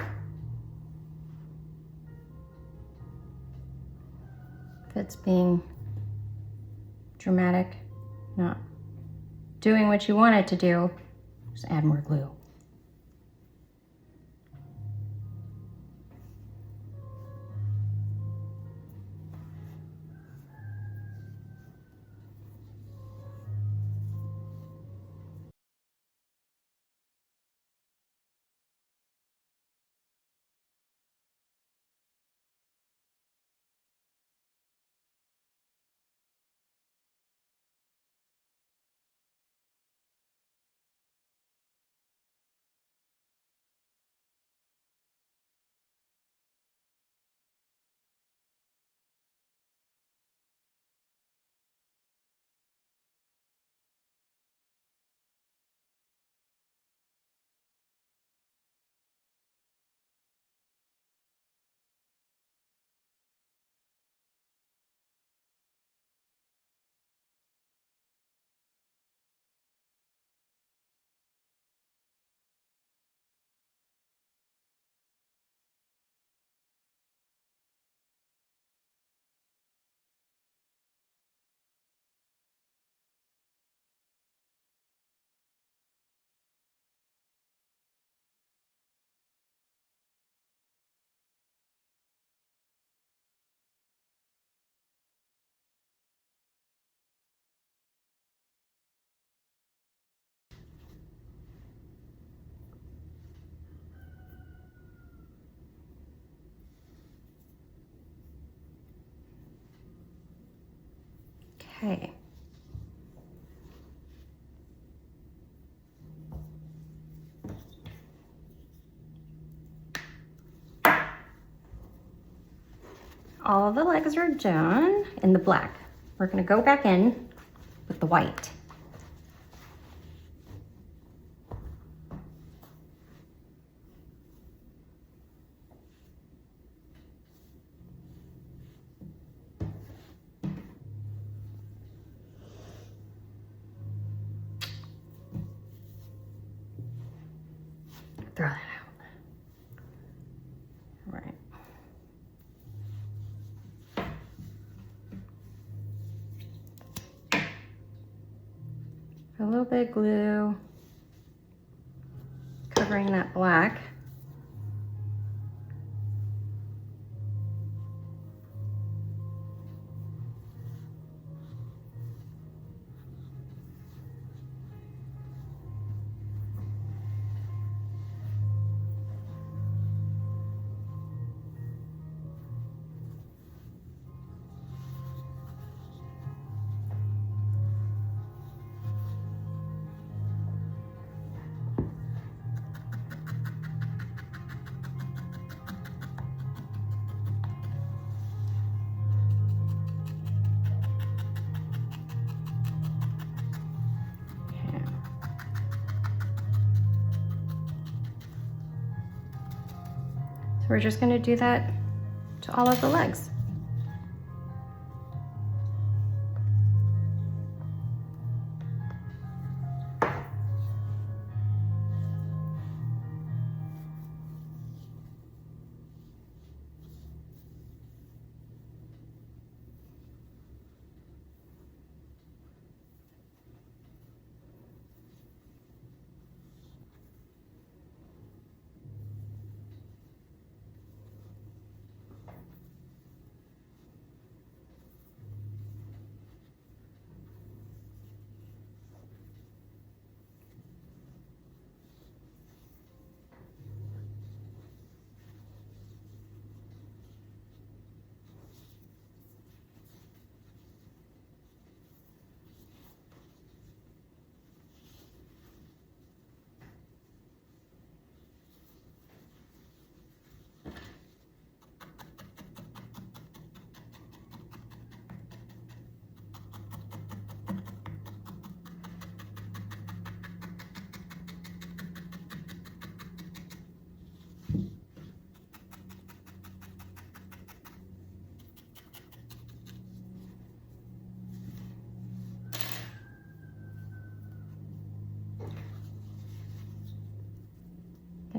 it's being dramatic, not doing what you want it to do, just add more glue. Okay. All the legs are done in the black. We're gonna go back in with the white. Throw that out. All right. A little bit of glue covering that black. We're just going to do that to all of the legs.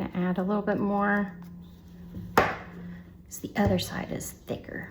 I'm gonna add a little bit more because the other side is thicker.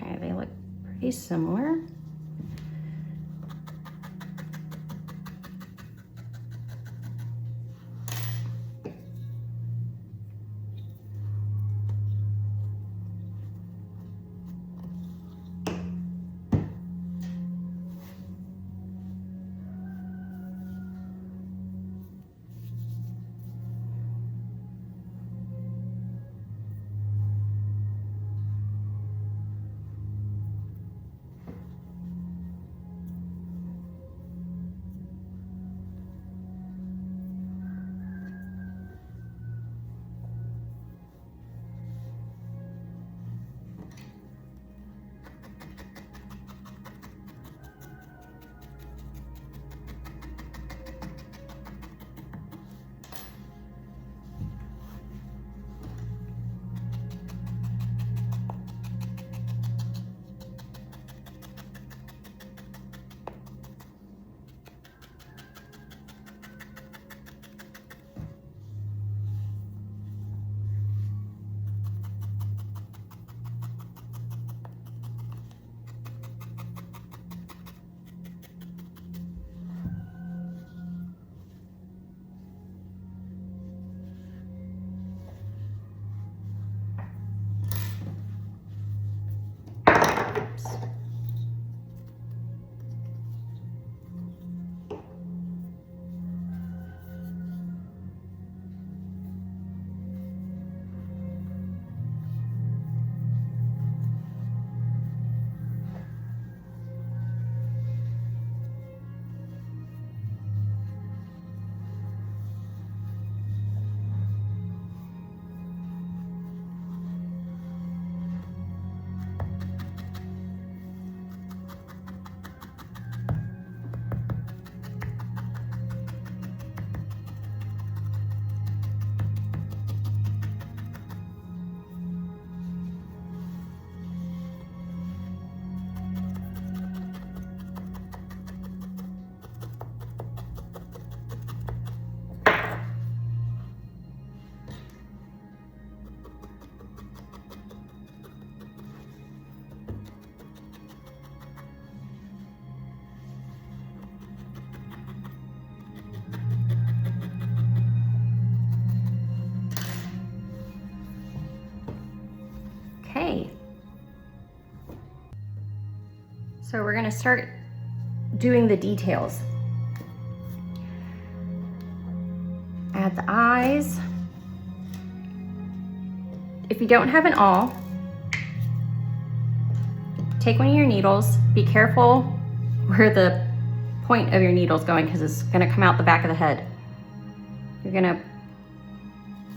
Okay, they look pretty similar. Okay. So we're gonna start doing the details. Add the eyes. If you don't have an awl, take one of your needles. Be careful where the point of your needle is going because it's gonna come out the back of the head. You're gonna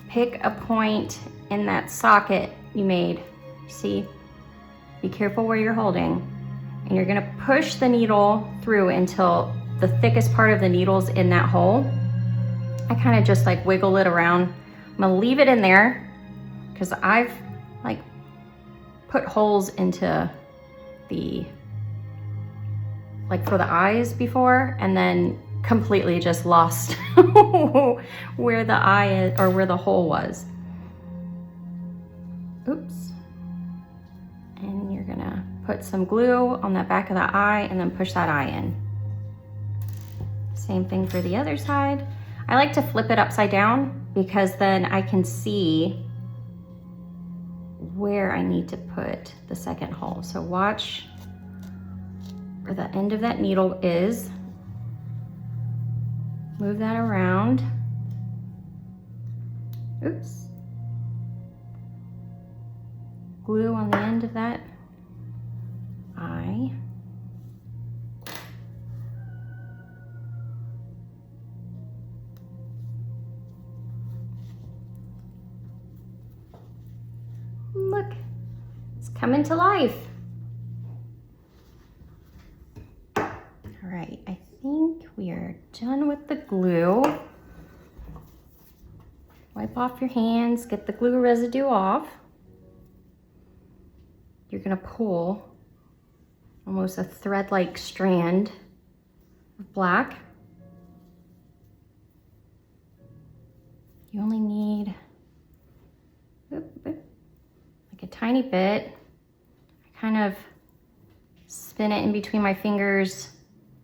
pick a point in that socket you made. See? Be careful where you're holding. And you're gonna push the needle through until the thickest part of the needle's in that hole. I kind of just like wiggle it around. I'm gonna leave it in there because I've like put holes into the, like for the eyes before, and then completely just lost where the eye is or where the hole was. Oops. And you're gonna put some glue on the back of the eye and then push that eye in. Same thing for the other side. I like to flip it upside down because then I can see where I need to put the second hole. So watch where the end of that needle is. Move that around. Oops. Glue on the end of that eye. Look, it's coming to life. All right, I think we are done with the glue. Wipe off your hands, get the glue residue off. You're gonna pull almost a thread-like strand of black. You only need like a tiny bit. I kind of spin it in between my fingers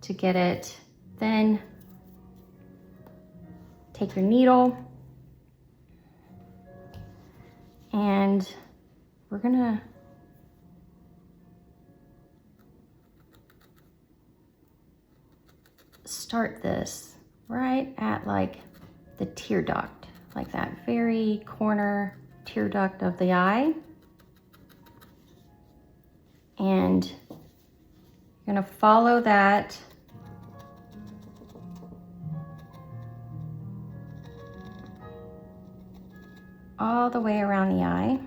to get it thin. Take your needle and we're gonna start this right at like the tear duct, like that very corner tear duct of the eye. And you're gonna follow that all the way around the eye.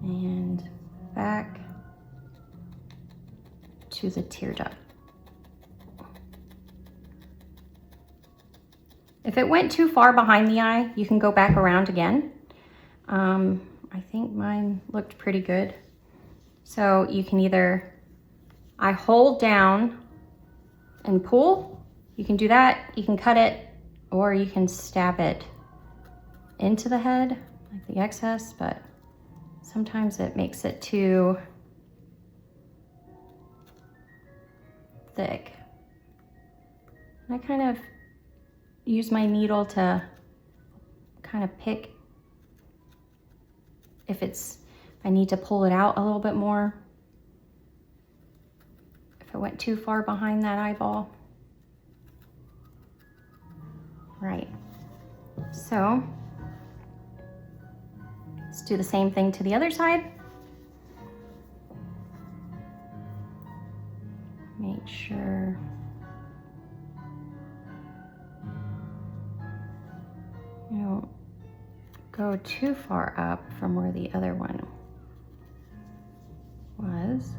And back to the tear duct. If it went too far behind the eye, you can go back around again. I think mine looked pretty good. So you can either, I hold down and pull. You can do that, you can cut it, or you can stab it into the head, like the excess, but sometimes it makes it too thick. And I kind of use my needle to kind of pick if I need to pull it out a little bit more. If it went too far behind that eyeball. Right, so let's do the same thing to the other side. Make sure you don't go too far up from where the other one was.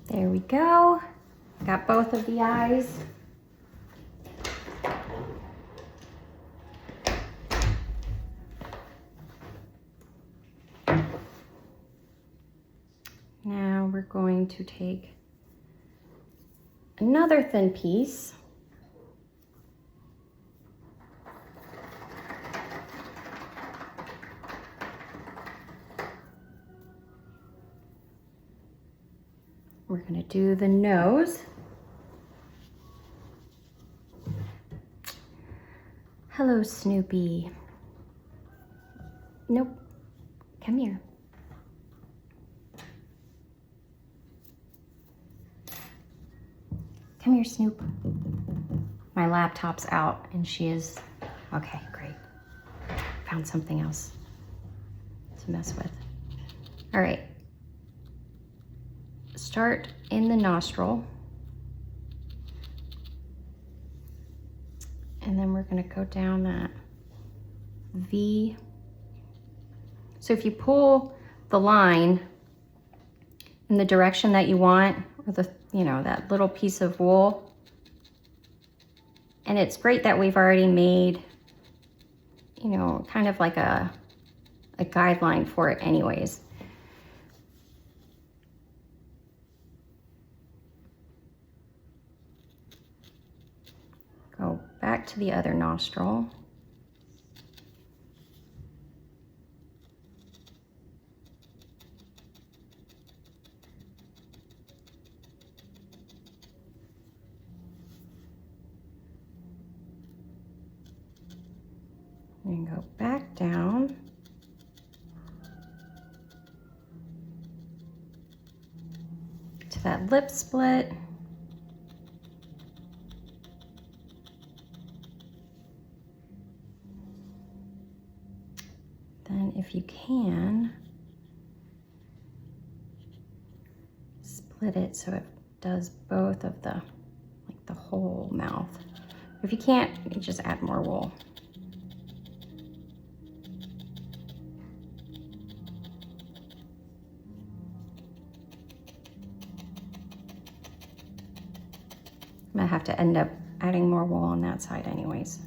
There we go. Got both of the eyes. Now we're going to take another thin piece. We're gonna do the nose. Hello, Snoopy. Nope, come here. Come here, Snoop. My laptop's out and she is, okay, great. Found something else to mess with. All right. Start in the nostril. And then we're gonna go down that V. So if you pull the line in the direction that you want, or the, you know, that little piece of wool, and it's great that we've already made, you know, kind of like a guideline for it anyways. Go back to the other nostril. And go back down. To that lip split. Then if you can, split it so it does both of the, like the whole mouth. If you can't, you just add more wool. I'm gonna have to end up adding more wool on that side anyways.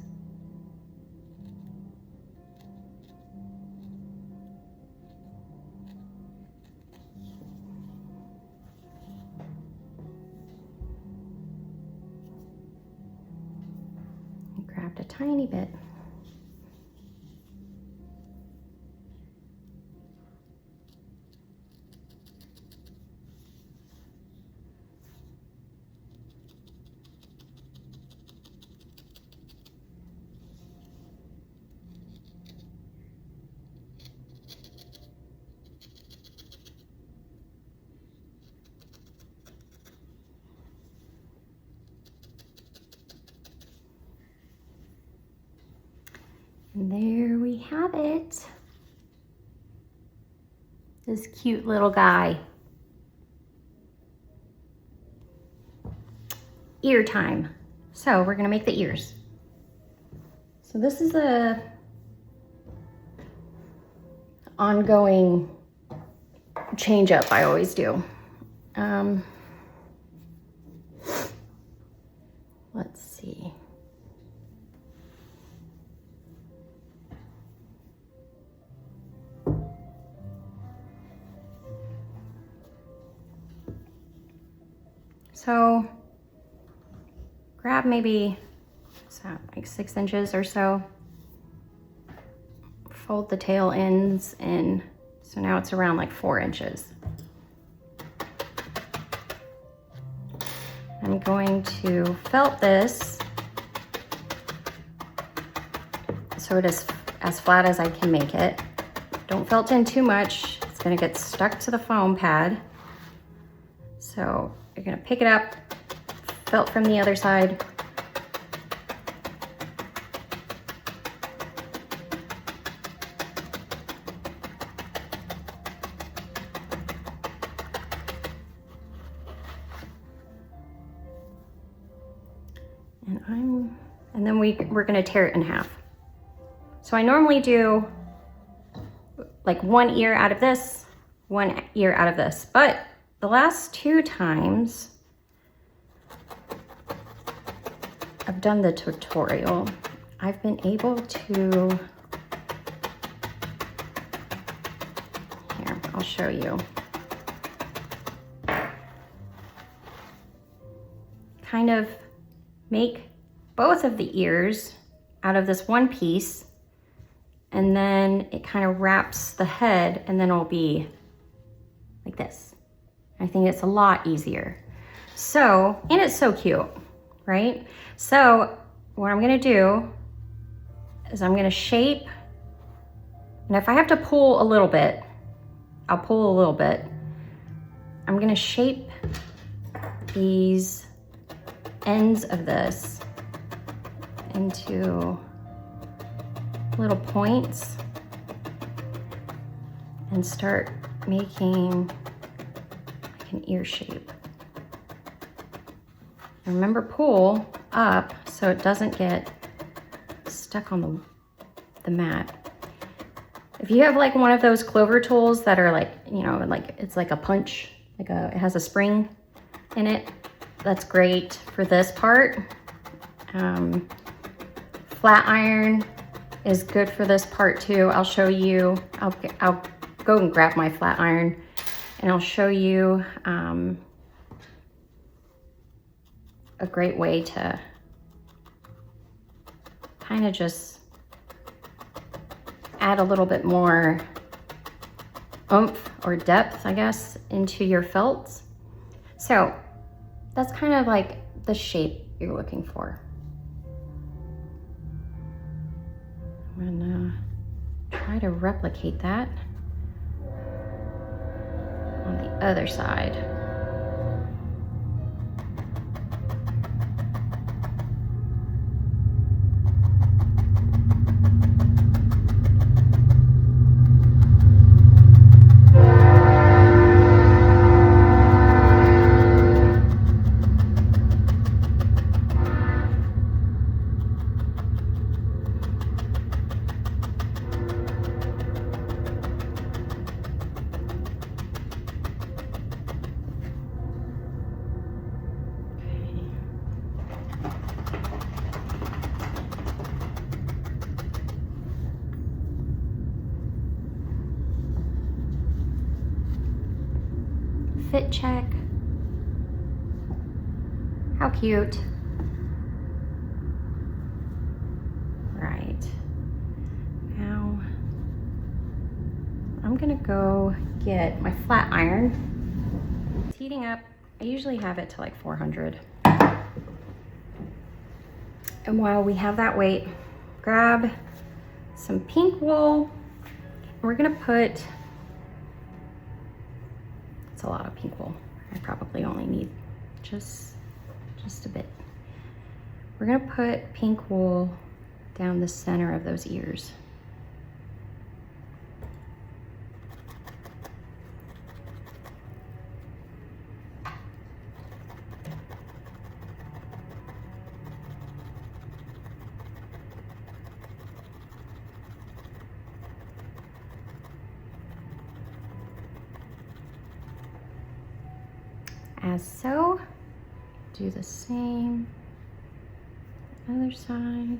I grabbed a tiny bit. And there we have it. This cute little guy. Ear time. So we're gonna make the ears. So this is a ongoing change up I always do. Let's see. So grab maybe, what's that, like 6 inches or so. Fold the tail ends in, so now it's around like 4 inches. I'm going to felt this so it is as flat as I can make it. Don't felt in too much, it's gonna get stuck to the foam pad. So you're gonna pick it up, felt from the other side. And then we're gonna tear it in half. So I normally do like 1 ear out of this, 1 ear out of this, but the last 2 times I've done the tutorial, I've been able to, here, I'll show you. Kind of make both of the ears out of this one piece, and then it kind of wraps the head, and then it'll be like this. I think it's a lot easier. So, and it's so cute, right? So what I'm gonna do is I'm gonna shape, and if I have to pull a little bit, I'll pull a little bit. I'm gonna shape these ends of this into little points and start making like an ear shape. And remember, pull up so it doesn't get stuck on the mat. If you have like one of those clover tools that are like, you know, like it's like a punch, like it has a spring in it, that's great for this part. Flat iron is good for this part too. I'll show you, I'll go and grab my flat iron and I'll show you a great way to kind of just add a little bit more oomph or depth, I guess, into your felts. So that's kind of like the shape you're looking for. I'm gonna try to replicate that on the other side. Fit check. How cute. Right. Now, I'm gonna go get my flat iron. It's heating up. I usually have it to like 400. And while we have that weight, grab some pink wool. We're gonna put, it's a lot of pink wool. I probably only need just a bit. We're gonna put pink wool down the center of those ears. As so. Do the same, other side.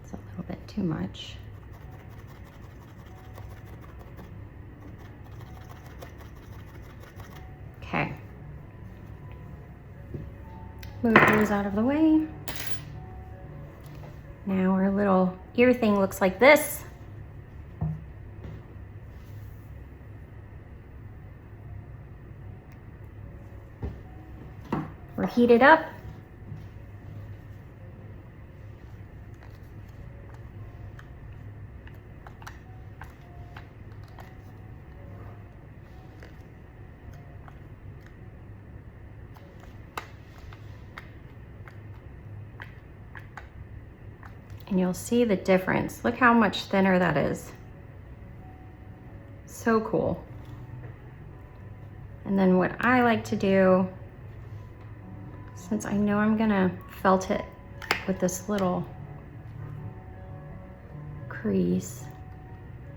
It's a little bit too much. Okay, move those out of the way. Now our little ear thing looks like this. We're heated up. And you'll see the difference. Look how much thinner that is. So cool. And then what I like to do, since I know I'm gonna felt it with this little crease,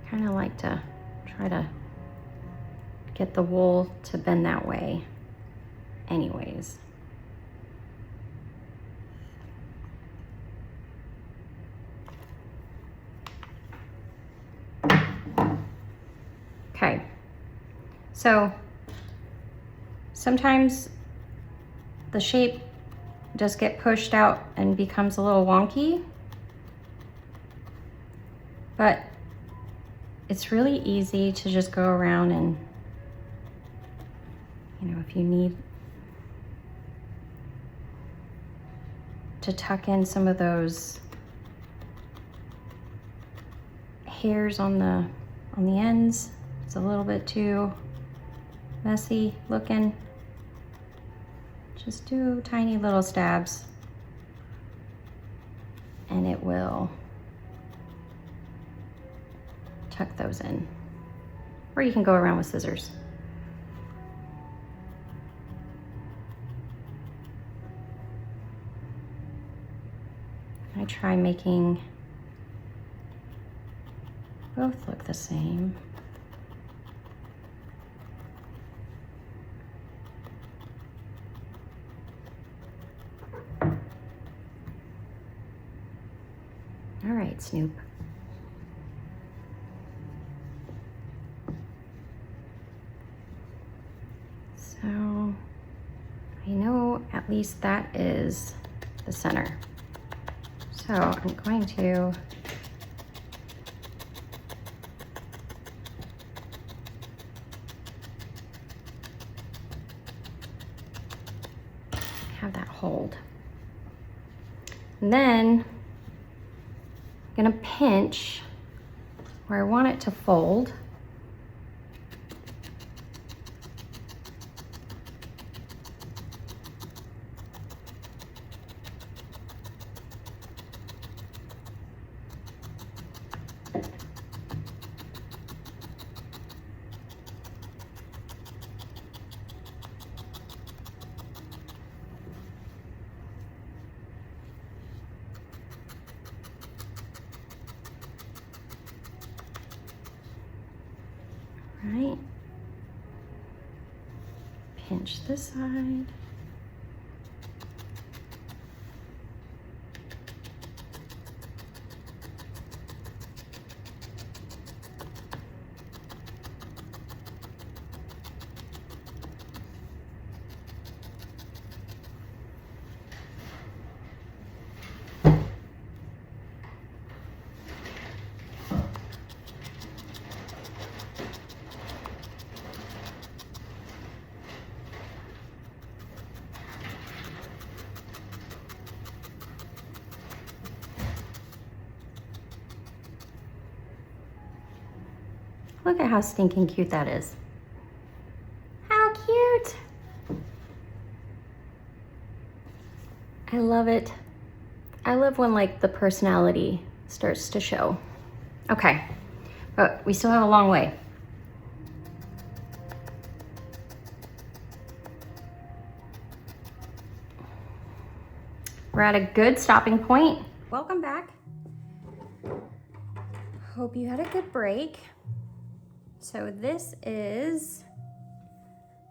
kind of like to try to get the wool to bend that way anyways. Okay, so sometimes the shape just get pushed out and becomes a little wonky, but it's really easy to just go around and, you know, if you need to tuck in some of those hairs on the ends. It's a little bit too messy looking. Just do tiny little stabs and it will tuck those in. Or you can go around with scissors. I try making both look the same. All right, Snoop. So I know at least that is the center. So I'm going to have that hold. And then I'm gonna pinch where I want it to fold. Right, pinch this side. Look at how stinking cute that is. How cute. I love it. I love when like the personality starts to show. Okay, but we still have a long way. We're at a good stopping point. Welcome back. Hope you had a good break. So this is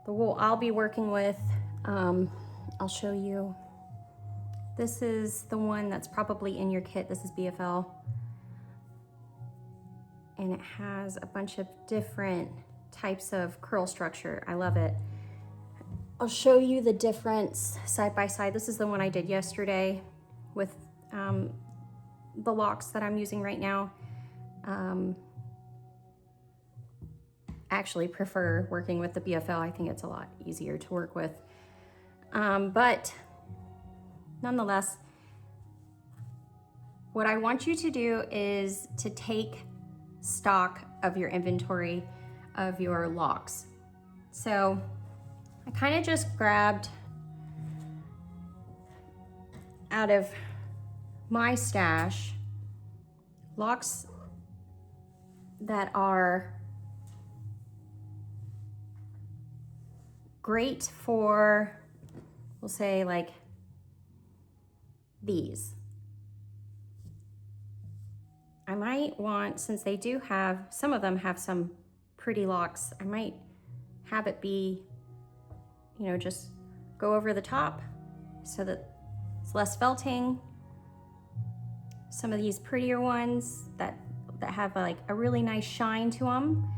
the wool I'll be working with. I'll show you. This is the one that's probably in your kit. This is BFL. And it has a bunch of different types of curl structure. I love it. I'll show you the difference side by side. This is the one I did yesterday with the locks that I'm using right now. Actually prefer working with the BFL. I think it's a lot easier to work with. But nonetheless, what I want you to do is to take stock of your inventory of your locks. So I kind of just grabbed out of my stash locks that are great for, we'll say like these. I might want, since they do have, some of them have some pretty locks, I might have it be, you know, just go over the top so that it's less felting. Some of these prettier ones that have like a really nice shine to them,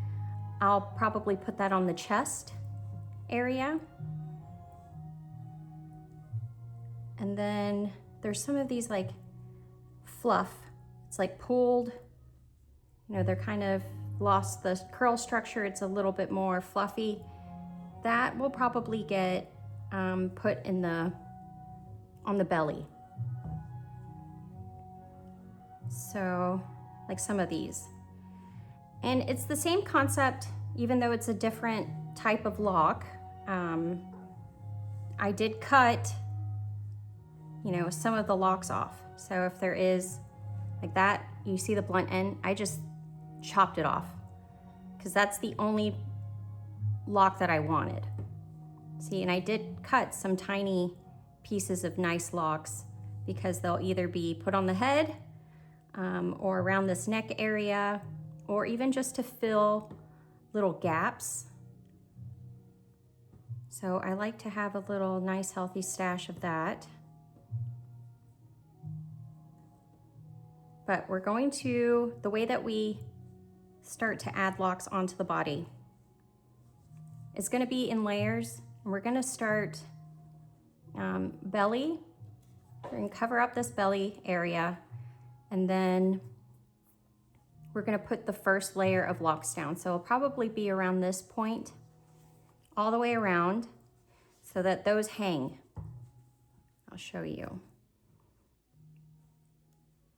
I'll probably put that on the chest area. And then there's some of these like fluff. It's like pulled, you know, they're kind of lost the curl structure. It's a little bit more fluffy. That will probably get put in on the belly So like some of these. And it's the same concept, even though it's a different type of lock. I did cut, you know, some of the locks off. So if there is like that, you see the blunt end, I just chopped it off because that's the only lock that I wanted. See, and I did cut some tiny pieces of nice locks because they'll either be put on the head or around this neck area, or even just to fill little gaps. So I like to have a little nice healthy stash of that. But we're going to, the way that we start to add locks onto the body is going to be in layers. And we're going to start belly. We're going to cover up this belly area, and then we're going to put the first layer of locks down. So it'll probably be around this point all the way around so that those hang. I'll show you.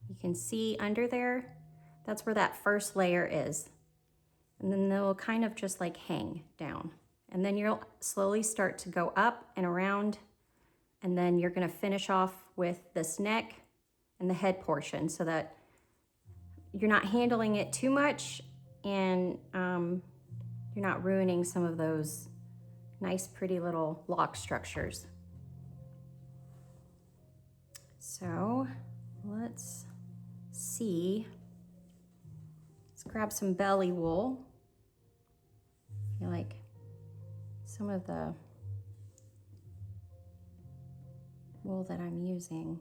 You can see under there, that's where that first layer is. And then they'll kind of just like hang down. And then you'll slowly start to go up and around, and then you're going to finish off with this neck and the head portion so that you're not handling it too much, and you're not ruining some of those nice pretty little lock structures. So let's see. Let's grab some belly wool. I feel like some of the wool that I'm using,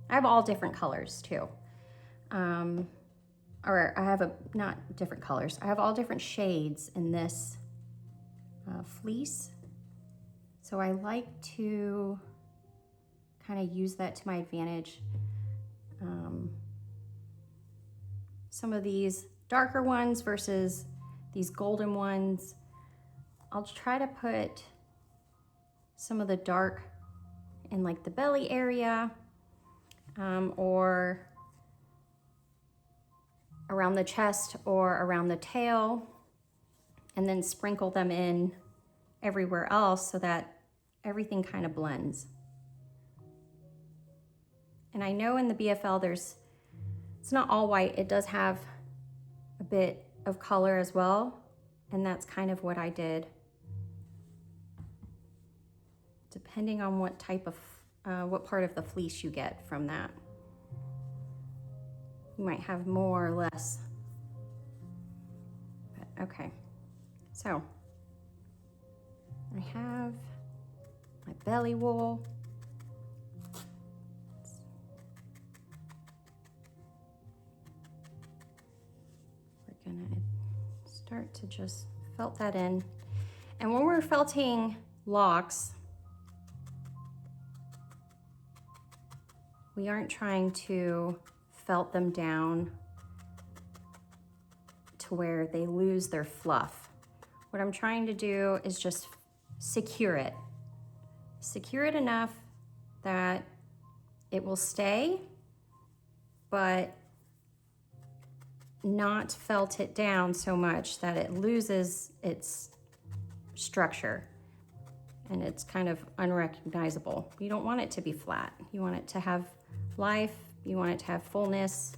I have all different colors too. Or I have not different colors, I have all different shades in this fleece. So I like to kind of use that to my advantage. Some of these darker ones versus these golden ones, I'll try to put some of the dark in like the belly area, or around the chest or around the tail, and then sprinkle them in everywhere else so that everything kind of blends. And I know in the BFL it's not all white, it does have a bit of color as well, and that's kind of what I did. Depending on what type of, what part of the fleece you get from that. You might have more or less. But okay, so I have my belly wool. We're gonna start to just felt that in. And when we're felting locks, we aren't trying to felt them down to where they lose their fluff. What I'm trying to do is just secure it. Secure it enough that it will stay, but not felt it down so much that it loses its structure and it's kind of unrecognizable. You don't want it to be flat. You want it to have life. You want it to have fullness.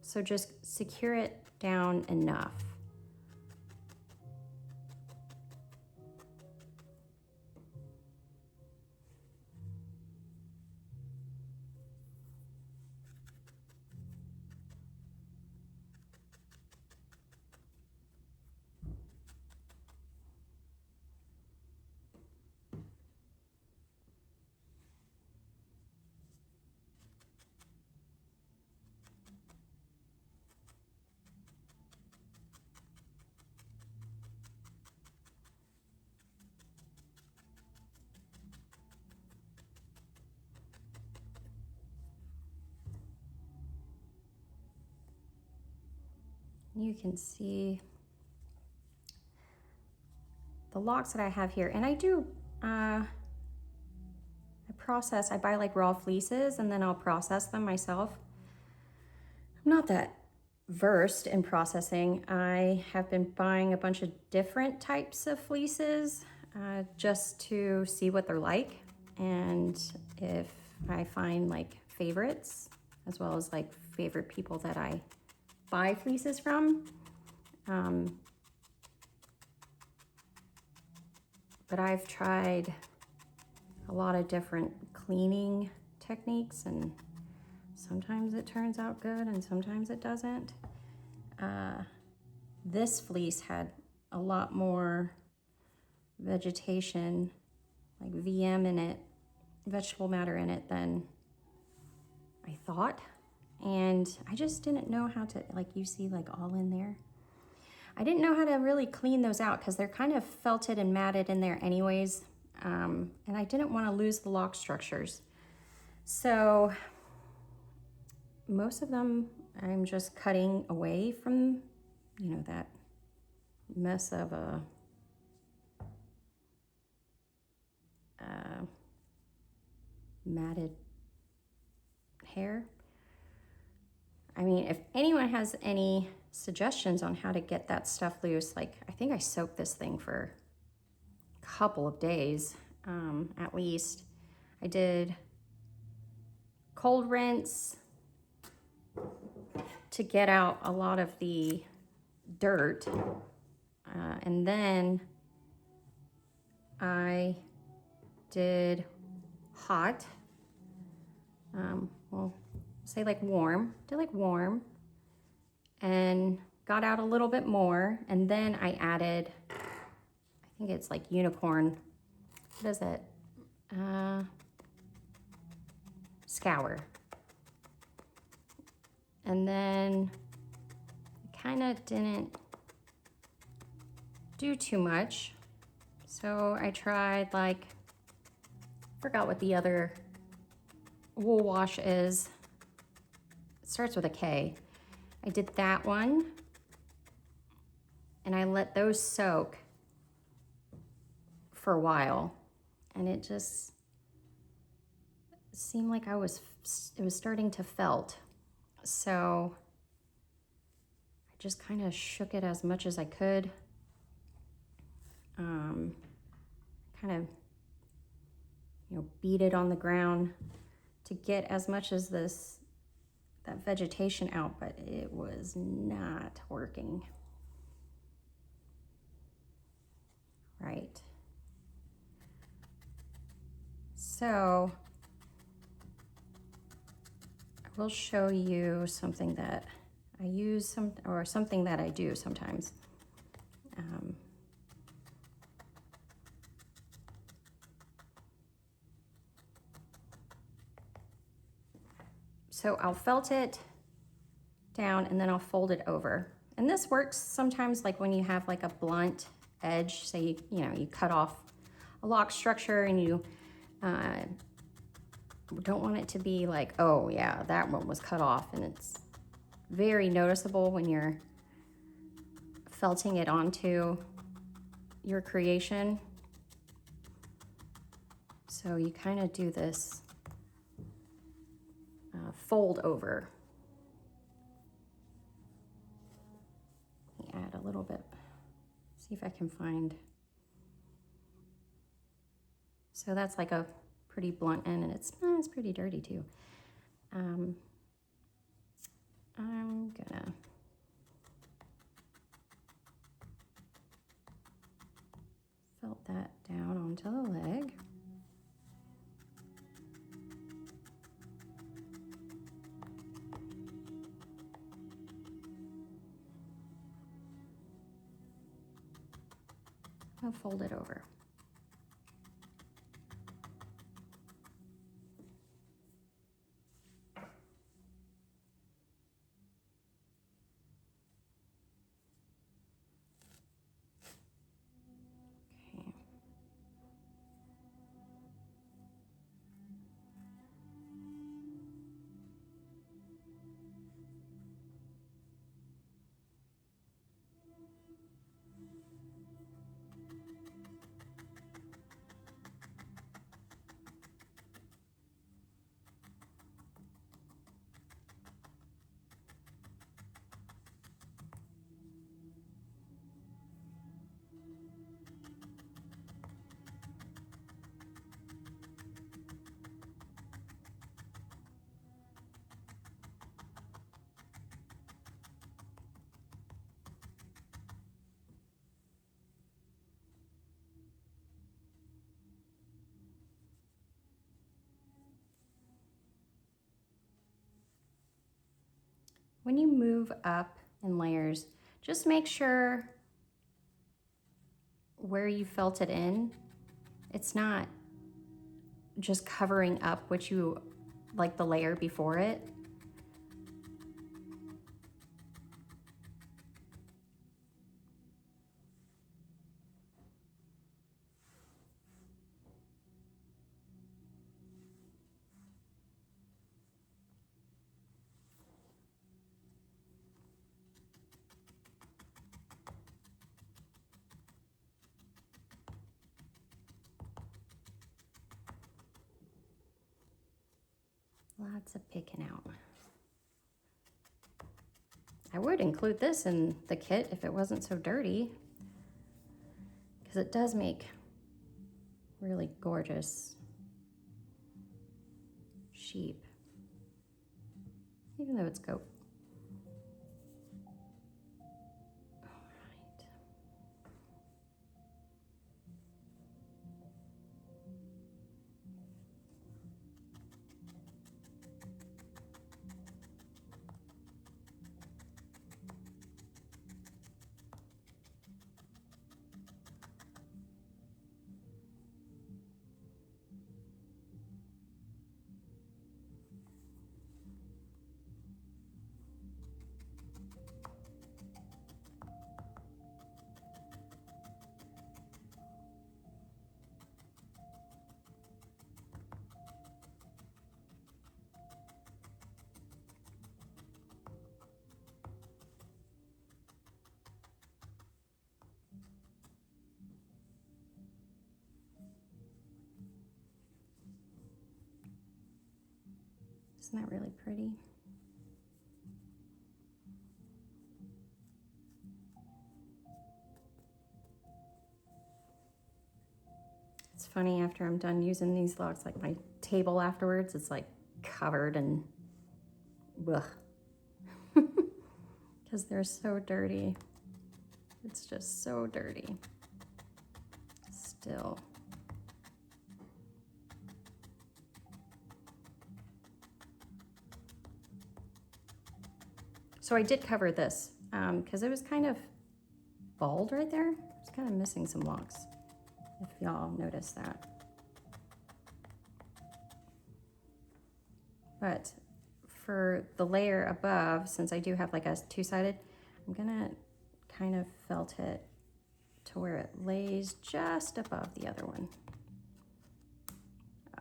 So just secure it down enough. You can see the locks that I have here, and I I buy like raw fleeces and then I'll process them myself. I'm not that versed in processing. I have been buying a bunch of different types of fleeces just to see what they're like, and if I find like favorites, as well as like favorite people that I buy fleeces from. But I've tried a lot of different cleaning techniques, and sometimes it turns out good and sometimes it doesn't. This fleece had a lot more vegetation, like VM in it, vegetable matter in it, than I thought. And I just didn't know how to, like you see like all in there. I didn't know how to really clean those out because they're kind of felted and matted in there anyways. And I didn't want to lose the lock structures. So most of them I'm just cutting away from, you know, that mess of a matted hair. I mean, if anyone has any suggestions on how to get that stuff loose, like I think I soaked this thing for a couple of days, at least. I did cold rinse to get out a lot of the dirt, and then I did hot, well, say like warm, did like warm, and got out a little bit more, and then I added, I think it's like unicorn, what is it? Scour. And then I kind of didn't do too much. So I tried like, forgot what the other wool wash is. It starts with a K. I did that one and I let those soak for a while, and it just seemed like it was starting to felt. So I just kind of shook it as much as I could. Kind of, you know, beat it on the ground to get as much as that vegetation out, but it was not working. Right. So I will show you something that I use something that I do sometimes. So I'll felt it down and then I'll fold it over. And this works sometimes like when you have like a blunt edge, say, you know, you cut off a lock structure and you don't want it to be like, oh yeah, that one was cut off, and it's very noticeable when you're felting it onto your creation. So you kind of do this fold over. Let me add a little bit, see if I can find. So that's like a pretty blunt end, and it's pretty dirty too. I'm gonna felt that down onto the leg. I'll fold it over. Okay. when you move up in layers, just make sure where you felt it in, it's not just covering up what you, like the layer before it. Lots of picking out. I would include this in the kit if it wasn't so dirty, because it does make really gorgeous sheep, even though it's goat. All right. Isn't that really pretty? It's funny, after I'm done using these logs, like my table afterwards, it's like covered in ugh. Because they're so dirty. It's just so dirty. Still. So I did cover this because it was kind of bald right there. It's kind of missing some locks, if y'all noticed that. But for the layer above, since I do have like a two-sided, I'm gonna kind of felt it to where it lays just above the other one.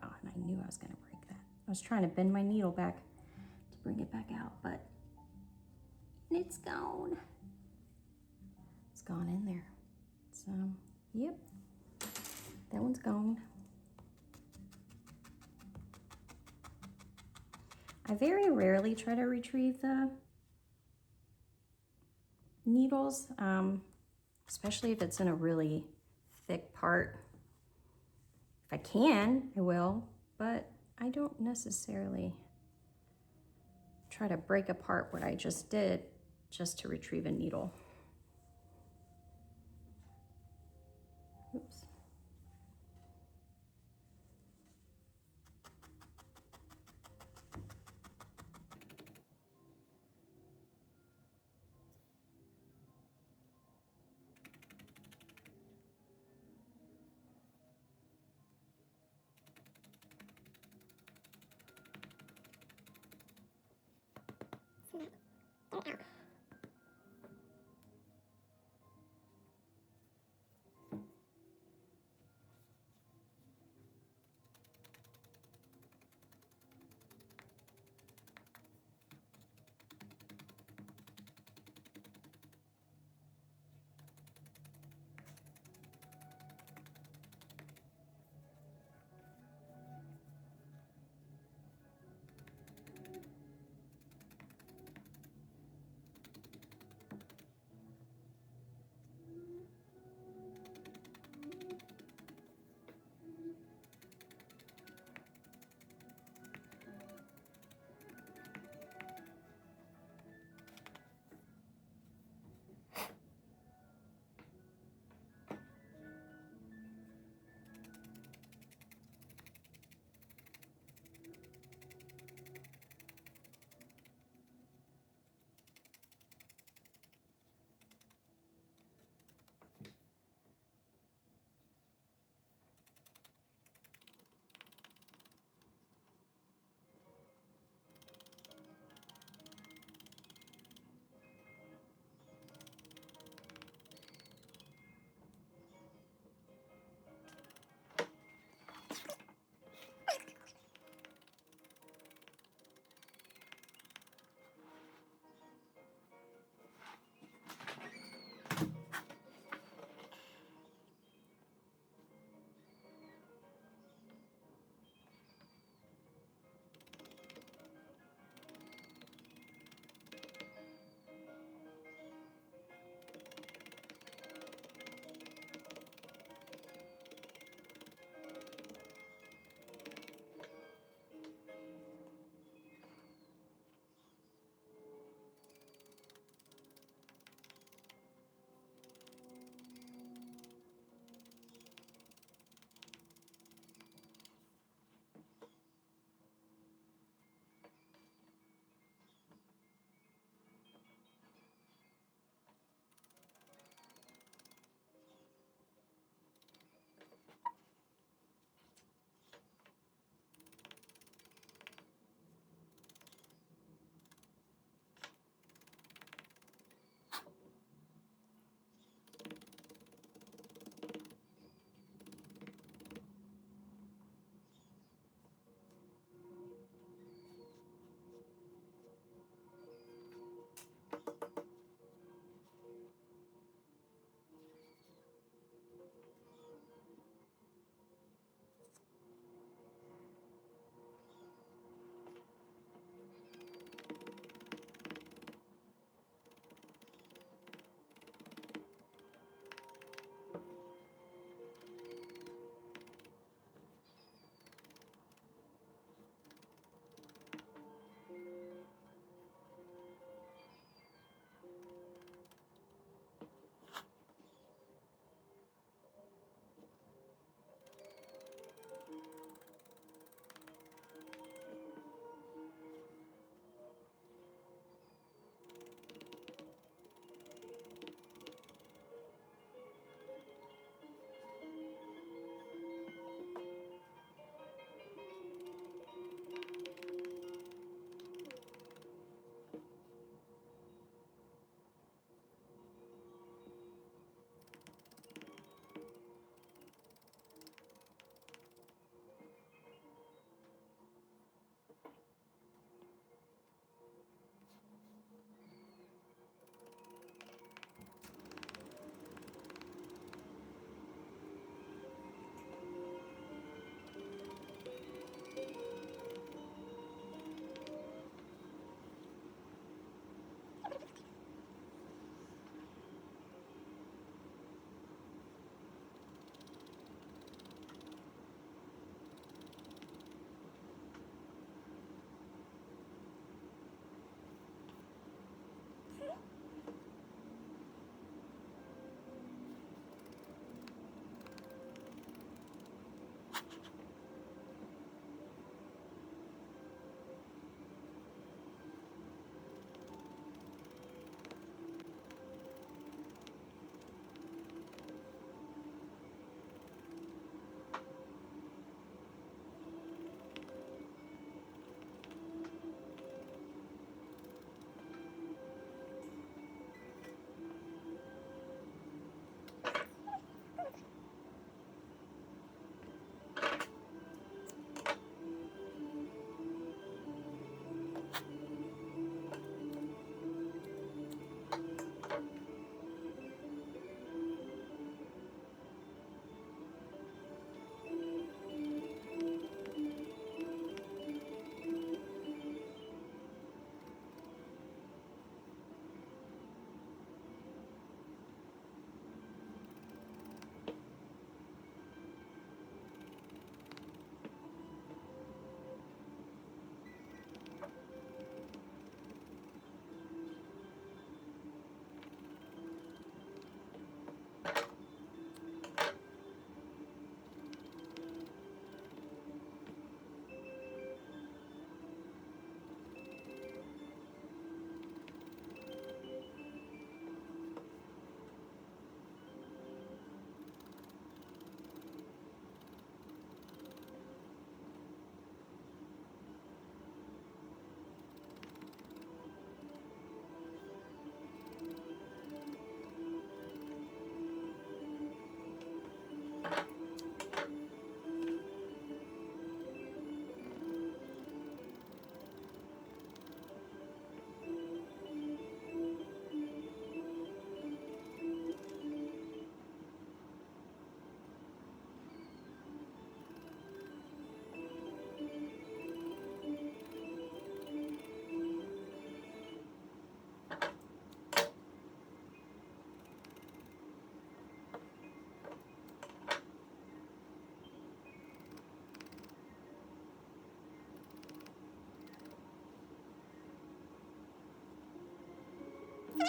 Oh, and I knew I was gonna break that. I was trying to bend my needle back to bring it back out, but it's gone. It's gone in there. So, yep, that one's gone. I very rarely try to retrieve the needles, especially if it's in a really thick part. If I can, I will, but I don't necessarily try to break apart what I just did just to retrieve a needle. Oops.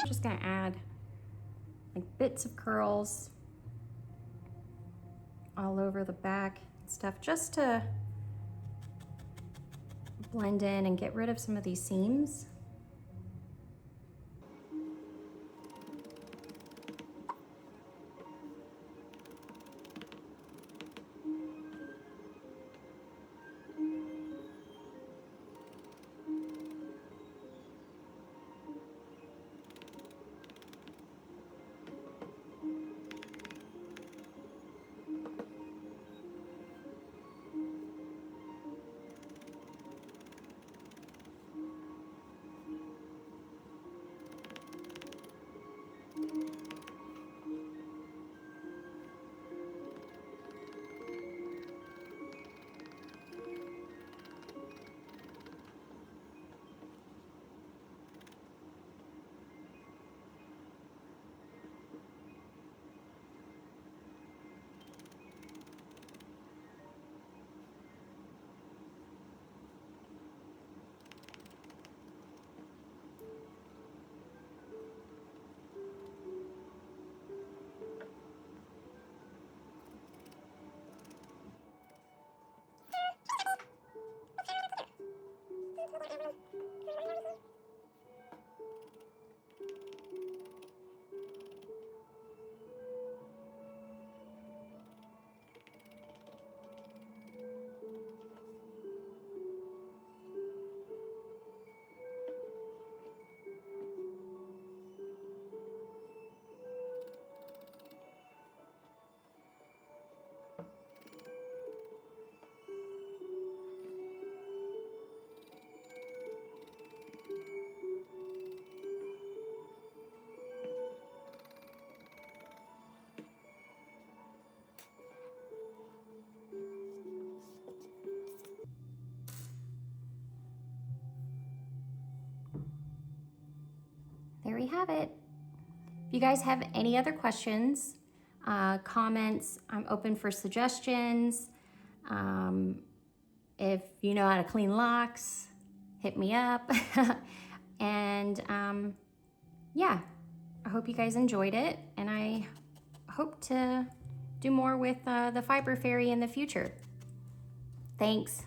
just gonna add like bits of curls all over the back and stuff, just to blend in and get rid of some of these seams. There we have it. If you guys have any other questions, comments, I'm open for suggestions. If you know how to clean locks, hit me up. And yeah, I hope you guys enjoyed it, and I hope to do more with the Fiber Faerie in the future. Thanks.